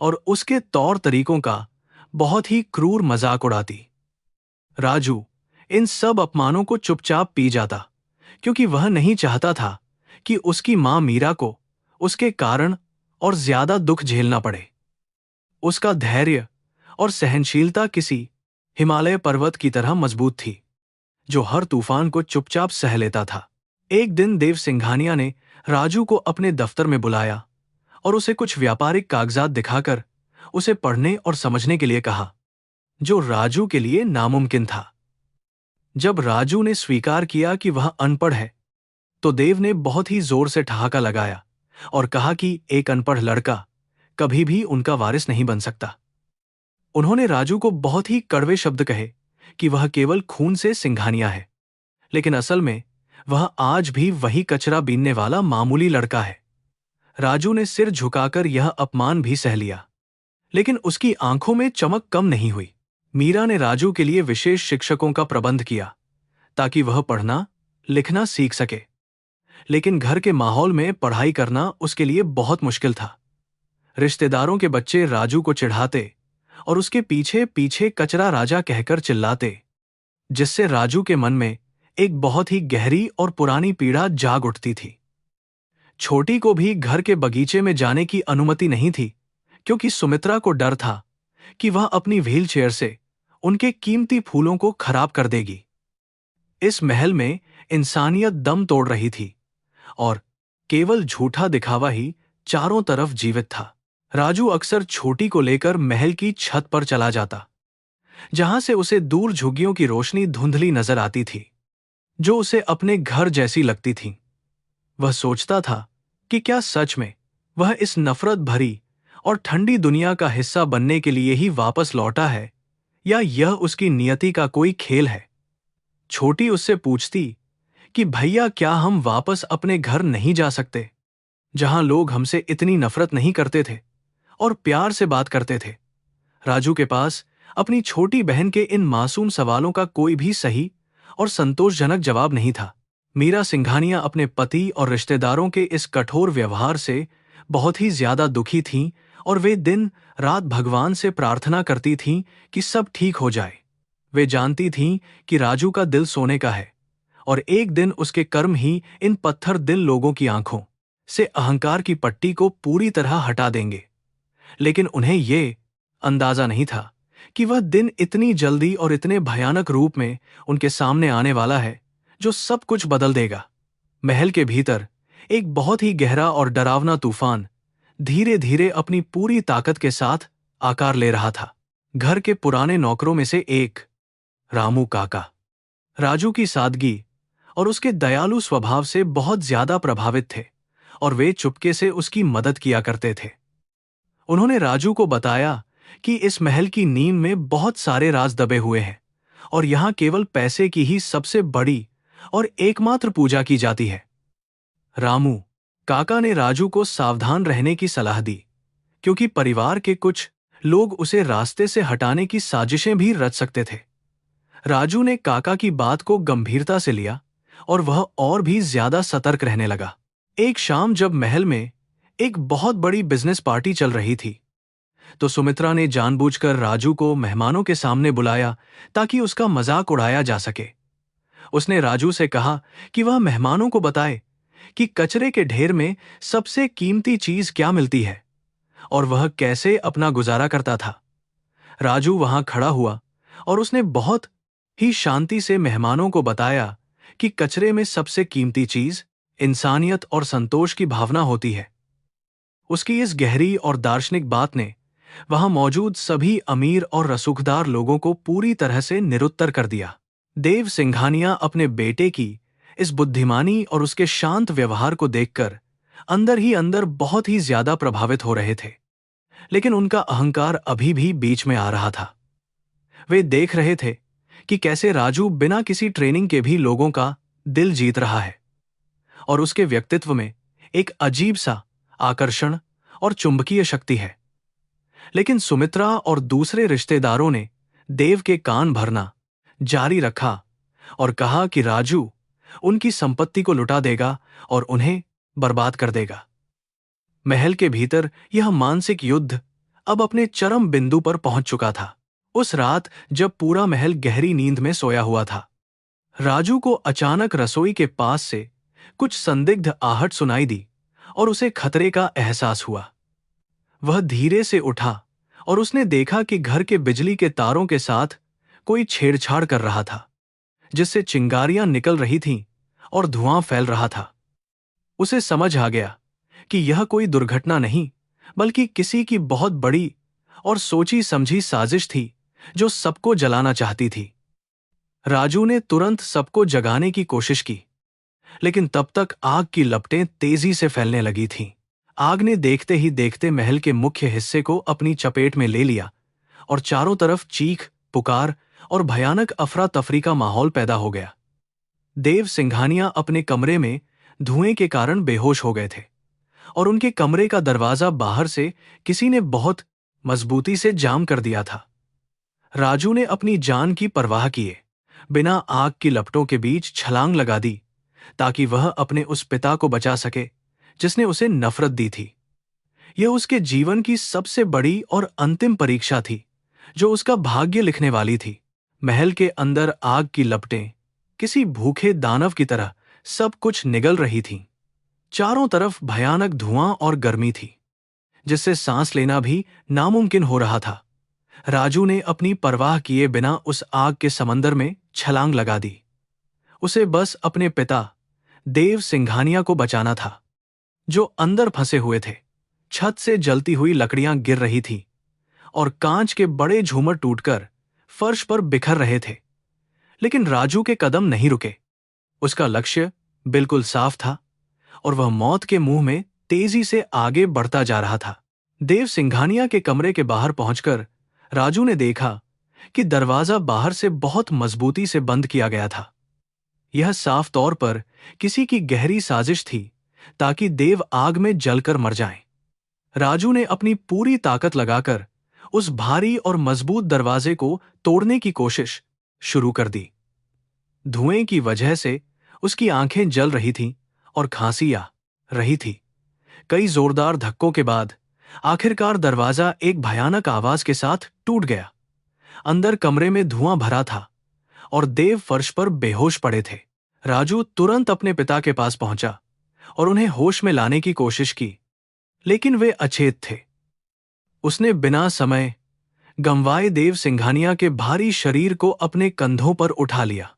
और उसके तौर तरीकों का बहुत ही क्रूर मजाक उड़ाती। राजू इन सब अपमानों को चुपचाप पी जाता, क्योंकि वह नहीं चाहता था कि उसकी मां मीरा को उसके कारण और ज्यादा दुख झेलना पड़े। उसका धैर्य और सहनशीलता किसी हिमालय पर्वत की तरह मजबूत थी, जो हर तूफान को चुपचाप सह लेता था। एक दिन देव सिंघानिया ने राजू को अपने दफ्तर में बुलाया और उसे कुछ व्यापारिक कागजात दिखाकर उसे पढ़ने और समझने के लिए कहा, जो राजू के लिए नामुमकिन था। जब राजू ने स्वीकार किया कि वह अनपढ़ है, तो देव ने बहुत ही जोर से ठहाका लगाया और कहा कि एक अनपढ़ लड़का कभी भी उनका वारिस नहीं बन सकता। उन्होंने राजू को बहुत ही कड़वे शब्द कहे कि वह केवल खून से सिंघानिया है, लेकिन असल में वह आज भी वही कचरा बीनने वाला मामूली लड़का है। राजू ने सिर झुकाकर यह अपमान भी सह लिया, लेकिन उसकी आंखों में चमक कम नहीं हुई। मीरा ने राजू के लिए विशेष शिक्षकों का प्रबंध किया ताकि वह पढ़ना लिखना सीख सके, लेकिन घर के माहौल में पढ़ाई करना उसके लिए बहुत मुश्किल था। रिश्तेदारों के बच्चे राजू को चिढ़ाते और उसके पीछे पीछे कचरा राजा कहकर चिल्लाते, जिससे राजू के मन में एक बहुत ही गहरी और पुरानी पीड़ा जाग उठती थी। छोटी को भी घर के बगीचे में जाने की अनुमति नहीं थी, क्योंकि सुमित्रा को डर था कि वह अपनी व्हीलचेयर से उनके कीमती फूलों को खराब कर देगी। इस महल में इंसानियत दम तोड़ रही थी और केवल झूठा दिखावा ही चारों तरफ जीवित था। राजू अक्सर छोटी को लेकर महल की छत पर चला जाता, जहां से उसे दूर झुग्गियों की रोशनी धुंधली नजर आती थी, जो उसे अपने घर जैसी लगती थी। वह सोचता था कि क्या सच में वह इस नफरत भरी और ठंडी दुनिया का हिस्सा बनने के लिए ही वापस लौटा है, या यह उसकी नियति का कोई खेल है। छोटी उससे पूछती कि भैया, क्या हम वापस अपने घर नहीं जा सकते, जहां लोग हमसे इतनी नफरत नहीं करते थे और प्यार से बात करते थे। राजू के पास अपनी छोटी बहन के इन मासूम सवालों का कोई भी सही और संतोषजनक जवाब नहीं था। मीरा सिंघानिया अपने पति और रिश्तेदारों के इस कठोर व्यवहार से बहुत ही ज्यादा दुखी थीं और वे दिन रात भगवान से प्रार्थना करती थीं कि सब ठीक हो जाए। वे जानती थीं कि राजू का दिल सोने का है और एक दिन उसके कर्म ही इन पत्थर दिल लोगों की आंखों से अहंकार की पट्टी को पूरी तरह हटा देंगे। लेकिन उन्हें ये अंदाजा नहीं था कि वह दिन इतनी जल्दी और इतने भयानक रूप में उनके सामने आने वाला है, जो सब कुछ बदल देगा। महल के भीतर एक बहुत ही गहरा और डरावना तूफान धीरे धीरे अपनी पूरी ताकत के साथ आकार ले रहा था। घर के पुराने नौकरों में से एक, रामू काका, राजू की सादगी और उसके दयालु स्वभाव से बहुत ज्यादा प्रभावित थे और वे चुपके से उसकी मदद किया करते थे। उन्होंने राजू को बताया कि इस महल की नींव में बहुत सारे राज दबे हुए हैं और यहां केवल पैसे की ही सबसे बड़ी और एकमात्र पूजा की जाती है। रामू काका ने राजू को सावधान रहने की सलाह दी, क्योंकि परिवार के कुछ लोग उसे रास्ते से हटाने की साजिशें भी रच सकते थे। राजू ने काका की बात को गंभीरता से लिया और वह और भी ज्यादा सतर्क रहने लगा। एक शाम जब महल में एक बहुत बड़ी बिजनेस पार्टी चल रही थी, तो सुमित्रा ने जानबूझकर राजू को मेहमानों के सामने बुलाया ताकि उसका मजाक उड़ाया जा सके। उसने राजू से कहा कि वह मेहमानों को बताए कि कचरे के ढेर में सबसे कीमती चीज क्या मिलती है और वह कैसे अपना गुजारा करता था। राजू वहां खड़ा हुआ और उसने बहुत ही शांति से मेहमानों को बताया कि कचरे में सबसे कीमती चीज इंसानियत और संतोष की भावना होती है। उसकी इस गहरी और दार्शनिक बात ने वहां मौजूद सभी अमीर और रसूखदार लोगों को पूरी तरह से निरुत्तर कर दिया। देव सिंघानिया अपने बेटे की इस बुद्धिमानी और उसके शांत व्यवहार को देखकर अंदर ही अंदर बहुत ही ज्यादा प्रभावित हो रहे थे, लेकिन उनका अहंकार अभी भी बीच में आ रहा था। वे देख रहे थे कि कैसे राजू बिना किसी ट्रेनिंग के भी लोगों का दिल जीत रहा है और उसके व्यक्तित्व में एक अजीब सा आकर्षण और चुंबकीय शक्ति है। लेकिन सुमित्रा और दूसरे रिश्तेदारों ने देव के कान भरना जारी रखा और कहा कि राजू उनकी संपत्ति को लुटा देगा और उन्हें बर्बाद कर देगा। महल के भीतर यह मानसिक युद्ध अब अपने चरम बिंदु पर पहुंच चुका था। उस रात जब पूरा महल गहरी नींद में सोया हुआ था, राजू को अचानक रसोई के पास से कुछ संदिग्ध आहट सुनाई दी और उसे खतरे का एहसास हुआ। वह धीरे से उठा और उसने देखा कि घर के बिजली के तारों के साथ कोई छेड़छाड़ कर रहा था, जिससे चिंगारियां निकल रही थीं और धुआं फैल रहा था। उसे समझ आ गया कि यह कोई दुर्घटना नहीं, बल्कि किसी की बहुत बड़ी और सोची समझी साजिश थी जो सबको जलाना चाहती थी। राजू ने तुरंत सबको जगाने की कोशिश की, लेकिन तब तक आग की लपटें तेजी से फैलने लगी थीं। आग ने देखते ही देखते महल के मुख्य हिस्से को अपनी चपेट में ले लिया और चारों तरफ चीख, पुकार और भयानक अफरा तफरी का माहौल पैदा हो गया। देव सिंघानिया अपने कमरे में धुएं के कारण बेहोश हो गए थे और उनके कमरे का दरवाजा बाहर से किसी ने बहुत मजबूती से जाम कर दिया था। राजू ने अपनी जान की परवाह किए बिना आग की लपटों के बीच छलांग लगा दी ताकि वह अपने उस पिता को बचा सके जिसने उसे नफरत दी थी। यह उसके जीवन की सबसे बड़ी और अंतिम परीक्षा थी जो उसका भाग्य लिखने वाली थी। महल के अंदर आग की लपटें किसी भूखे दानव की तरह सब कुछ निगल रही थीं। चारों तरफ भयानक धुआं और गर्मी थी, जिससे सांस लेना भी नामुमकिन हो रहा था। राजू ने अपनी परवाह किए बिना उस आग के समंदर में छलांग लगा दी। उसे बस अपने पिता देव सिंघानिया को बचाना था, जो अंदर फंसे हुए थे। छत से जलती हुई लकड़ियां गिर रही थीं और कांच के बड़े झूमर टूटकर फर्श पर बिखर रहे थे, लेकिन राजू के कदम नहीं रुके। उसका लक्ष्य बिल्कुल साफ था और वह मौत के मुंह में तेजी से आगे बढ़ता जा रहा था। देव सिंघानिया के कमरे के बाहर पहुंचकर राजू ने देखा कि दरवाजा बाहर से बहुत मजबूती से बंद किया गया था। यह साफ तौर पर किसी की गहरी साजिश थी ताकि देव आग में जलकर मर जाएं। राजू ने अपनी पूरी ताकत लगाकर उस भारी और मजबूत दरवाजे को तोड़ने की कोशिश शुरू कर दी। धुएं की वजह से उसकी आंखें जल रही थीं और खांसी आ रही थी। कई जोरदार धक्कों के बाद आखिरकार दरवाजा एक भयानक आवाज के साथ टूट गया। अंदर कमरे में धुआं भरा था और देव फर्श पर बेहोश पड़े थे। राजू तुरंत अपने पिता के पास पहुंचा और उन्हें होश में लाने की कोशिश की, लेकिन वे अचेत थे। उसने बिना समय गंवाए देव सिंघानिया के भारी शरीर को अपने कंधों पर उठा लिया।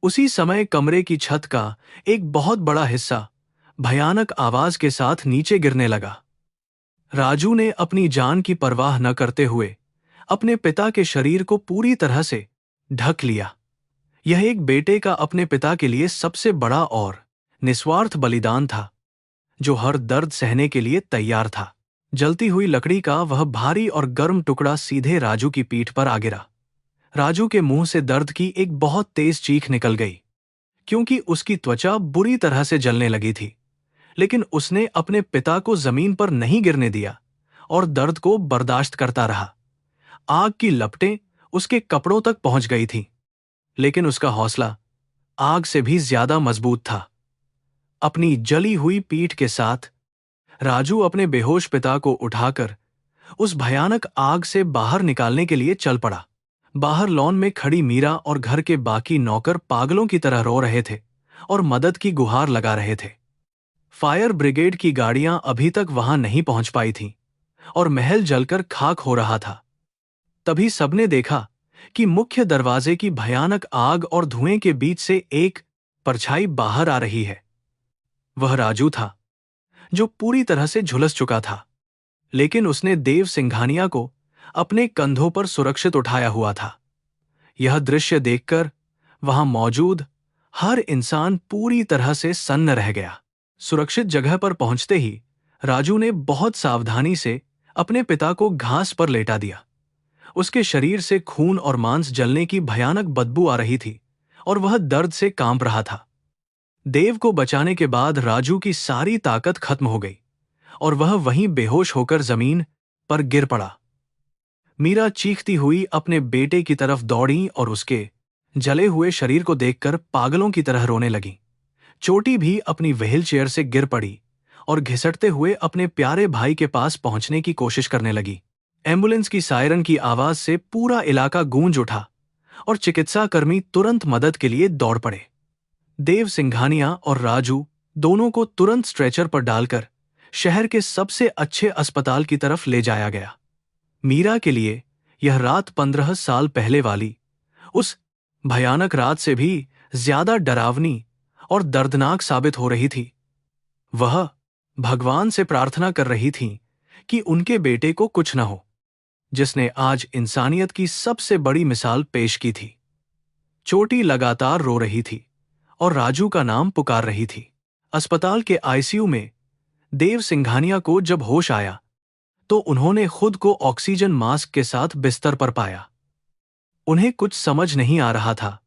उसी समय कमरे की छत का एक बहुत बड़ा हिस्सा भयानक आवाज के साथ नीचे गिरने लगा। राजू ने अपनी जान की परवाह न करते हुए अपने पिता के शरीर को पूरी तरह से ढक लिया। यह एक बेटे का अपने पिता के लिए सबसे बड़ा और निस्वार्थ बलिदान था, जो हर दर्द सहने के लिए तैयार था। जलती हुई लकड़ी का वह भारी और गर्म टुकड़ा सीधे राजू की पीठ पर आ गिरा। राजू के मुंह से दर्द की एक बहुत तेज चीख निकल गई, क्योंकि उसकी त्वचा बुरी तरह से जलने लगी थी। लेकिन उसने अपने पिता को जमीन पर नहीं गिरने दिया और दर्द को बर्दाश्त करता रहा। आग की लपटें उसके कपड़ों तक पहुंच गई थीं, लेकिन उसका हौसला आग से भी ज्यादा मजबूत था। अपनी जली हुई पीठ के साथ राजू अपने बेहोश पिता को उठाकर उस भयानक आग से बाहर निकालने के लिए चल पड़ा। बाहर लॉन में खड़ी मीरा और घर के बाकी नौकर पागलों की तरह रो रहे थे और मदद की गुहार लगा रहे थे। फायर ब्रिगेड की गाड़ियां अभी तक वहां नहीं पहुंच पाई थीं और महल जलकर खाक हो रहा था। तभी सबने देखा कि मुख्य दरवाजे की भयानक आग और धुएं के बीच से एक परछाई बाहर आ रही है। वह राजू था, जो पूरी तरह से झुलस चुका था, लेकिन उसने देव सिंघानिया को अपने कंधों पर सुरक्षित उठाया हुआ था। यह दृश्य देखकर वहां मौजूद हर इंसान पूरी तरह से सन्न रह गया। सुरक्षित जगह पर पहुंचते ही राजू ने बहुत सावधानी से अपने पिता को घास पर लेटा दिया। उसके शरीर से खून और मांस जलने की भयानक बदबू आ रही थी और वह दर्द से कांप रहा था। देव को बचाने के बाद राजू की सारी ताकत खत्म हो गई और वह वहीं बेहोश होकर जमीन पर गिर पड़ा। मीरा चीखती हुई अपने बेटे की तरफ दौड़ी और उसके जले हुए शरीर को देखकर पागलों की तरह रोने लगी। चोटी भी अपनी व्हीलचेयर से गिर पड़ी और घिसटते हुए अपने प्यारे भाई के पास पहुंचने की कोशिश करने लगी। एम्बुलेंस की सायरन की आवाज से पूरा इलाका गूंज उठा और चिकित्साकर्मी तुरंत मदद के लिए दौड़ पड़े। देव सिंघानिया और राजू दोनों को तुरंत स्ट्रेचर पर डालकर शहर के सबसे अच्छे अस्पताल की तरफ ले जाया गया। मीरा के लिए यह रात 15 साल पहले वाली उस भयानक रात से भी ज्यादा डरावनी और दर्दनाक साबित हो रही थी। वह भगवान से प्रार्थना कर रही थी कि उनके बेटे को कुछ न हो, जिसने आज इंसानियत की सबसे बड़ी मिसाल पेश की थी। चोटी लगातार रो रही थी और राजू का नाम पुकार रही थी। अस्पताल के आईसीयू में देव सिंघानिया को जब होश आया तो उन्होंने खुद को ऑक्सीजन मास्क के साथ बिस्तर पर पाया। उन्हें कुछ समझ नहीं आ रहा था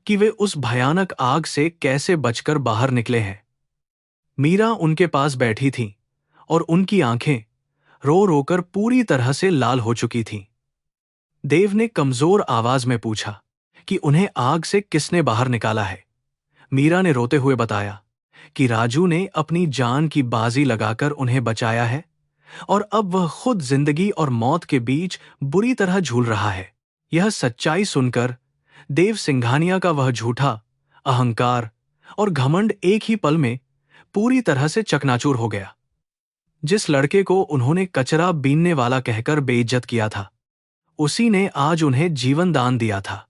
कि वे उस भयानक आग से कैसे बचकर बाहर निकले हैं। मीरा उनके पास बैठी थी और उनकी आंखें रो रोकर पूरी तरह से लाल हो चुकी थीं। देव ने कमजोर आवाज में पूछा कि उन्हें आग से किसने बाहर निकाला है। मीरा ने रोते हुए बताया कि राजू ने अपनी जान की बाजी लगाकर उन्हें बचाया है और अब वह खुद जिंदगी और मौत के बीच बुरी तरह झूल रहा है। यह सच्चाई सुनकर देव सिंघानिया का वह झूठा अहंकार और घमंड एक ही पल में पूरी तरह से चकनाचूर हो गया। जिस लड़के को उन्होंने कचरा बीनने वाला कहकर बेइज्जत किया था, उसी ने आज उन्हें जीवन दान दिया था।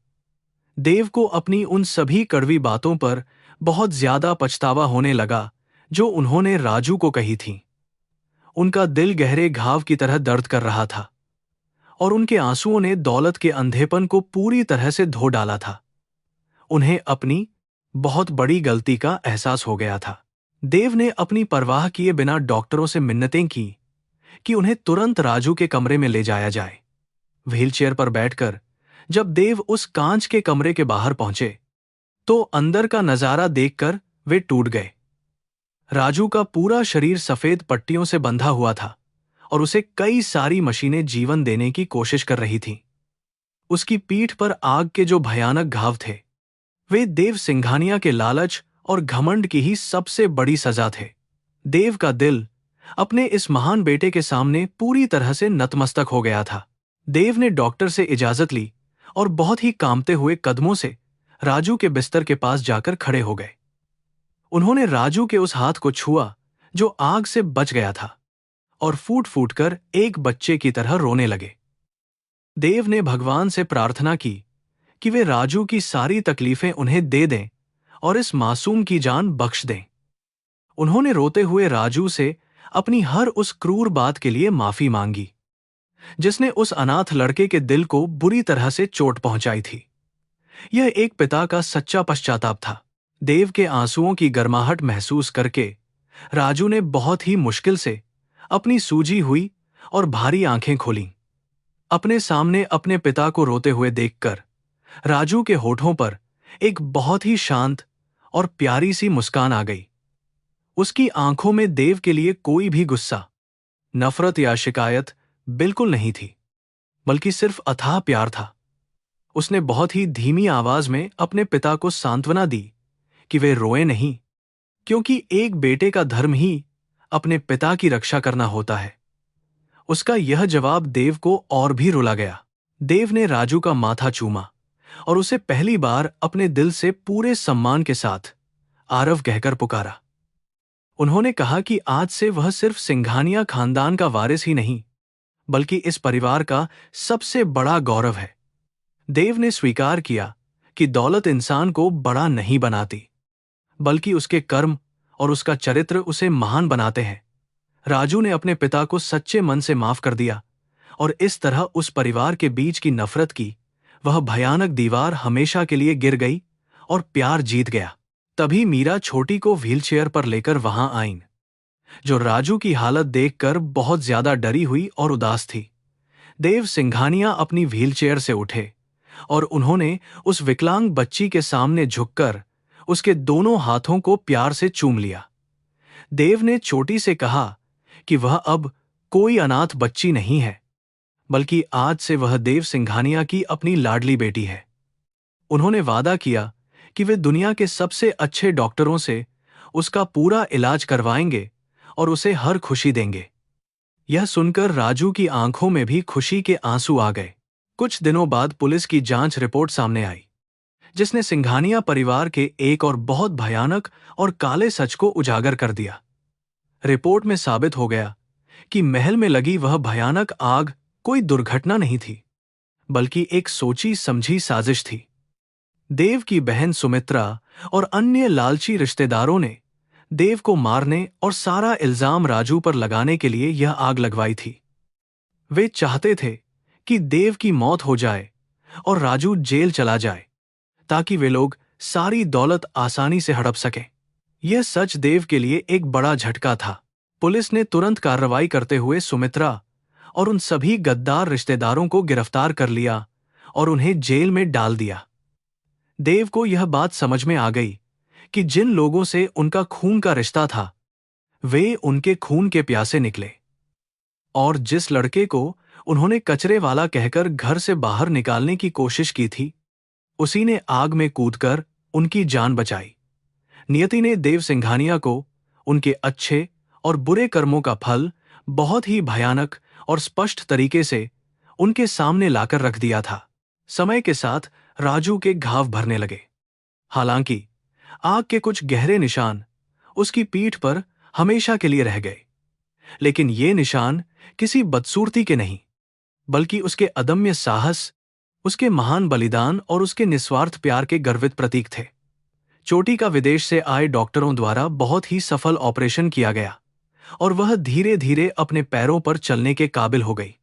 देव को अपनी उन सभी कड़वी बातों पर बहुत ज्यादा पछतावा होने लगा जो उन्होंने राजू को कही थीं। उनका दिल गहरे घाव की तरह दर्द कर रहा था और उनके आंसुओं ने दौलत के अंधेपन को पूरी तरह से धो डाला था। उन्हें अपनी बहुत बड़ी गलती का एहसास हो गया था। देव ने अपनी परवाह किए बिना डॉक्टरों से मिन्नतें की कि उन्हें तुरंत राजू के कमरे में ले जाया जाए। व्हीलचेयर पर बैठकर जब देव उस कांच के कमरे के बाहर पहुंचे तो अंदर का नजारा देखकर वे टूट गए। राजू का पूरा शरीर सफेद पट्टियों से बंधा हुआ था और उसे कई सारी मशीनें जीवन देने की कोशिश कर रही थीं। उसकी पीठ पर आग के जो भयानक घाव थे, वे देव सिंघानिया के लालच और घमंड की ही सबसे बड़ी सजा थे। देव का दिल अपने इस महान बेटे के सामने पूरी तरह से नतमस्तक हो गया था। देव ने डॉक्टर से इजाजत ली और बहुत ही कांपते हुए कदमों से राजू के बिस्तर के पास जाकर खड़े हो गए। उन्होंने राजू के उस हाथ को छुआ जो आग से बच गया था और फूट फूट कर एक बच्चे की तरह रोने लगे। देव ने भगवान से प्रार्थना की कि वे राजू की सारी तकलीफें उन्हें दे दें और इस मासूम की जान बख्श दें। उन्होंने रोते हुए राजू से अपनी हर उस क्रूर बात के लिए माफी मांगी जिसने उस अनाथ लड़के के दिल को बुरी तरह से चोट पहुंचाई थी। यह एक पिता का सच्चा पश्चाताप था। देव के आंसुओं की गर्माहट महसूस करके राजू ने बहुत ही मुश्किल से अपनी सूजी हुई और भारी आंखें खोलीं। अपने सामने अपने पिता को रोते हुए देखकर राजू के होठों पर एक बहुत ही शांत और प्यारी सी मुस्कान आ गई। उसकी आंखों में देव के लिए कोई भी गुस्सा, नफरत या शिकायत बिल्कुल नहीं थी, बल्कि सिर्फ अथाह प्यार था। उसने बहुत ही धीमी आवाज में अपने पिता को सांत्वना दी कि वे रोए नहीं, क्योंकि एक बेटे का धर्म ही अपने पिता की रक्षा करना होता है। उसका यह जवाब देव को और भी रुला गया। देव ने राजू का माथा चूमा और उसे पहली बार अपने दिल से पूरे सम्मान के साथ आरव कहकर पुकारा। उन्होंने कहा कि आज से वह सिर्फ सिंघानिया खानदान का वारिस ही नहीं, बल्कि इस परिवार का सबसे बड़ा गौरव है। देव ने स्वीकार किया कि दौलत इंसान को बड़ा नहीं बनाती, बल्कि उसके कर्म और उसका चरित्र उसे महान बनाते हैं। राजू ने अपने पिता को सच्चे मन से माफ कर दिया और इस तरह उस परिवार के बीच की नफरत की वह भयानक दीवार हमेशा के लिए गिर गई और प्यार जीत गया। तभी मीरा छोटी को व्हीलचेयर पर लेकर वहां आईं, जो राजू की हालत देखकर बहुत ज्यादा डरी हुई और उदास थी। देव सिंघानिया अपनी व्हीलचेयर से उठे और उन्होंने उस विकलांग बच्ची के सामने झुककर उसके दोनों हाथों को प्यार से चूम लिया। देव ने छोटी से कहा कि वह अब कोई अनाथ बच्ची नहीं है, बल्कि आज से वह देव सिंघानिया की अपनी लाडली बेटी है। उन्होंने वादा किया कि वे दुनिया के सबसे अच्छे डॉक्टरों से उसका पूरा इलाज करवाएंगे और उसे हर खुशी देंगे। यह सुनकर राजू की आंखों में भी खुशी के आंसू आ गए। कुछ दिनों बाद पुलिस की जांच रिपोर्ट सामने आई, जिसने सिंघानिया परिवार के एक और बहुत भयानक और काले सच को उजागर कर दिया। रिपोर्ट में साबित हो गया कि महल में लगी वह भयानक आग कोई दुर्घटना नहीं थी, बल्कि एक सोची समझी साजिश थी। देव की बहन सुमित्रा और अन्य लालची रिश्तेदारों ने देव को मारने और सारा इल्जाम राजू पर लगाने के लिए यह आग लगवाई थी। वे चाहते थे कि देव की मौत हो जाए और राजू जेल चला जाए, ताकि वे लोग सारी दौलत आसानी से हड़प सकें। यह सच देव के लिए एक बड़ा झटका था। पुलिस ने तुरंत कार्रवाई करते हुए सुमित्रा और उन सभी गद्दार रिश्तेदारों को गिरफ्तार कर लिया और उन्हें जेल में डाल दिया। देव को यह बात समझ में आ गई कि जिन लोगों से उनका खून का रिश्ता था, वे उनके खून के प्यासे निकले, और जिस लड़के को उन्होंने कचरे वाला कहकर घर से बाहर निकालने की कोशिश की थी, उसी ने आग में कूदकर उनकी जान बचाई। नियति ने देव सिंघानिया को उनके अच्छे और बुरे कर्मों का फल बहुत ही भयानक और स्पष्ट तरीके से उनके सामने लाकर रख दिया था। समय के साथ राजू के घाव भरने लगे। हालांकि आग के कुछ गहरे निशान उसकी पीठ पर हमेशा के लिए रह गए, लेकिन ये निशान किसी बदसूरती के नहीं, बल्कि उसके अदम्य साहस, उसके महान बलिदान और उसके निस्वार्थ प्यार के गर्वित प्रतीक थे। चोटी का विदेश से आए डॉक्टरों द्वारा बहुत ही सफल ऑपरेशन किया गया और वह धीरे धीरे अपने पैरों पर चलने के काबिल हो गई।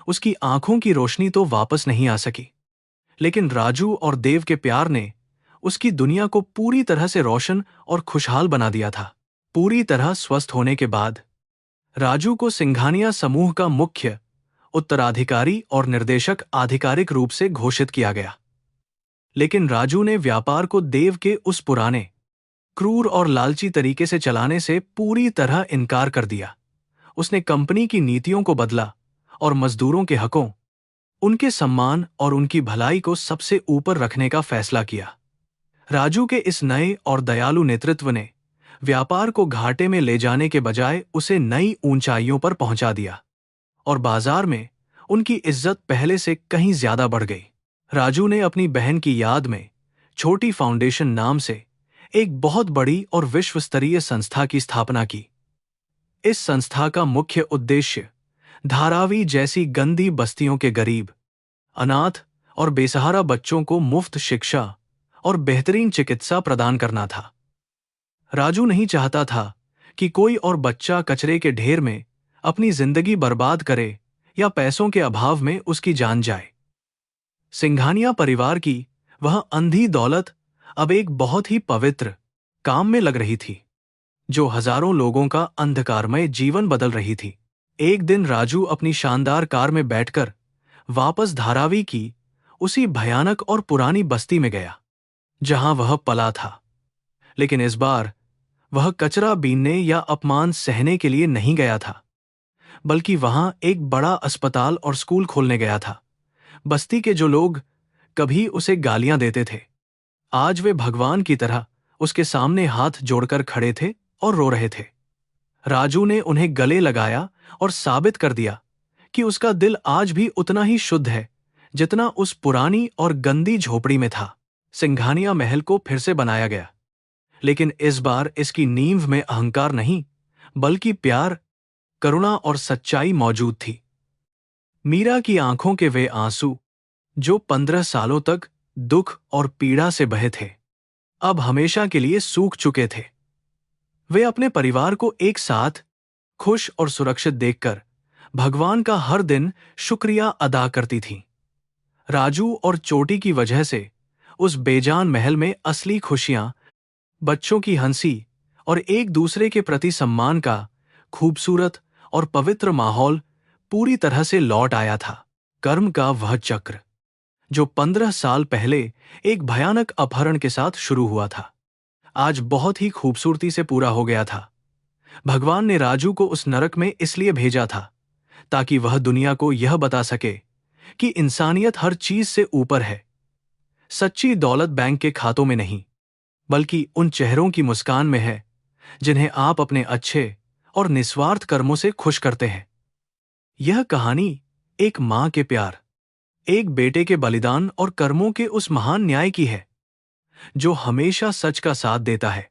उसकी आंखों की रोशनी तो वापस नहीं आ सकी, लेकिन राजू और देव के प्यार ने उसकी दुनिया को पूरी तरह से रोशन और खुशहाल बना दिया था। पूरी तरह स्वस्थ होने के बाद राजू को सिंघानिया समूह का मुख्य उत्तराधिकारी और निर्देशक आधिकारिक रूप से घोषित किया गया। लेकिन राजू ने व्यापार को देव के उस पुराने, क्रूर और लालची तरीके से चलाने से पूरी तरह इनकार कर दिया। उसने कंपनी की नीतियों को बदला और मजदूरों के हकों, उनके सम्मान और उनकी भलाई को सबसे ऊपर रखने का फैसला किया। राजू के इस नए और दयालु नेतृत्व ने व्यापार को घाटे में ले जाने के बजाय उसे नई ऊंचाइयों पर पहुंचा दिया और बाजार में उनकी इज्जत पहले से कहीं ज्यादा बढ़ गई। राजू ने अपनी बहन की याद में छोटी फाउंडेशन नाम से एक बहुत बड़ी और विश्वस्तरीय संस्था की स्थापना की। इस संस्था का मुख्य उद्देश्य धारावी जैसी गंदी बस्तियों के गरीब, अनाथ और बेसहारा बच्चों को मुफ्त शिक्षा और बेहतरीन चिकित्सा प्रदान करना था। राजू नहीं चाहता था कि कोई और बच्चा कचरे के ढेर में अपनी जिंदगी बर्बाद करे या पैसों के अभाव में उसकी जान जाए। सिंघानिया परिवार की वह अंधी दौलत अब एक बहुत ही पवित्र काम में लग रही थी, जो हजारों लोगों का अंधकारमय जीवन बदल रही थी। एक दिन राजू अपनी शानदार कार में बैठकर वापस धारावी की उसी भयानक और पुरानी बस्ती में गया, जहां वह पला था। लेकिन इस बार वह कचरा बीनने या अपमान सहने के लिए नहीं गया था, बल्कि वहां एक बड़ा अस्पताल और स्कूल खोलने गया था। बस्ती के जो लोग कभी उसे गालियां देते थे, आज वे भगवान की तरह उसके सामने हाथ जोड़कर खड़े थे और रो रहे थे। राजू ने उन्हें गले लगाया और साबित कर दिया कि उसका दिल आज भी उतना ही शुद्ध है जितना उस पुरानी और गंदी झोपड़ी में था। सिंघानिया महल को फिर से बनाया गया, लेकिन इस बार इसकी नींव में अहंकार नहीं, बल्कि प्यार, करुणा और सच्चाई मौजूद थी। मीरा की आंखों के वे आंसू जो 15 सालों तक दुख और पीड़ा से बहे थे, अब हमेशा के लिए सूख चुके थे। वे अपने परिवार को एक साथ खुश और सुरक्षित देखकर भगवान का हर दिन शुक्रिया अदा करती थीं। राजू और चोटी की वजह से उस बेजान महल में असली खुशियां, बच्चों की हंसी और एक दूसरे के प्रति सम्मान का खूबसूरत और पवित्र माहौल पूरी तरह से लौट आया था। कर्म का वह चक्र जो 15 साल पहले एक भयानक अपहरण के साथ शुरू हुआ था, आज बहुत ही खूबसूरती से पूरा हो गया था। भगवान ने राजू को उस नरक में इसलिए भेजा था ताकि वह दुनिया को यह बता सके कि इंसानियत हर चीज से ऊपर है। सच्ची दौलत बैंक के खातों में नहीं, बल्कि उन चेहरों की मुस्कान में है जिन्हें आप अपने अच्छे और निस्वार्थ कर्मों से खुश करते हैं। यह कहानी एक मां के प्यार, एक बेटे के बलिदान और कर्मों के उस महान न्याय की है जो हमेशा सच का साथ देता है।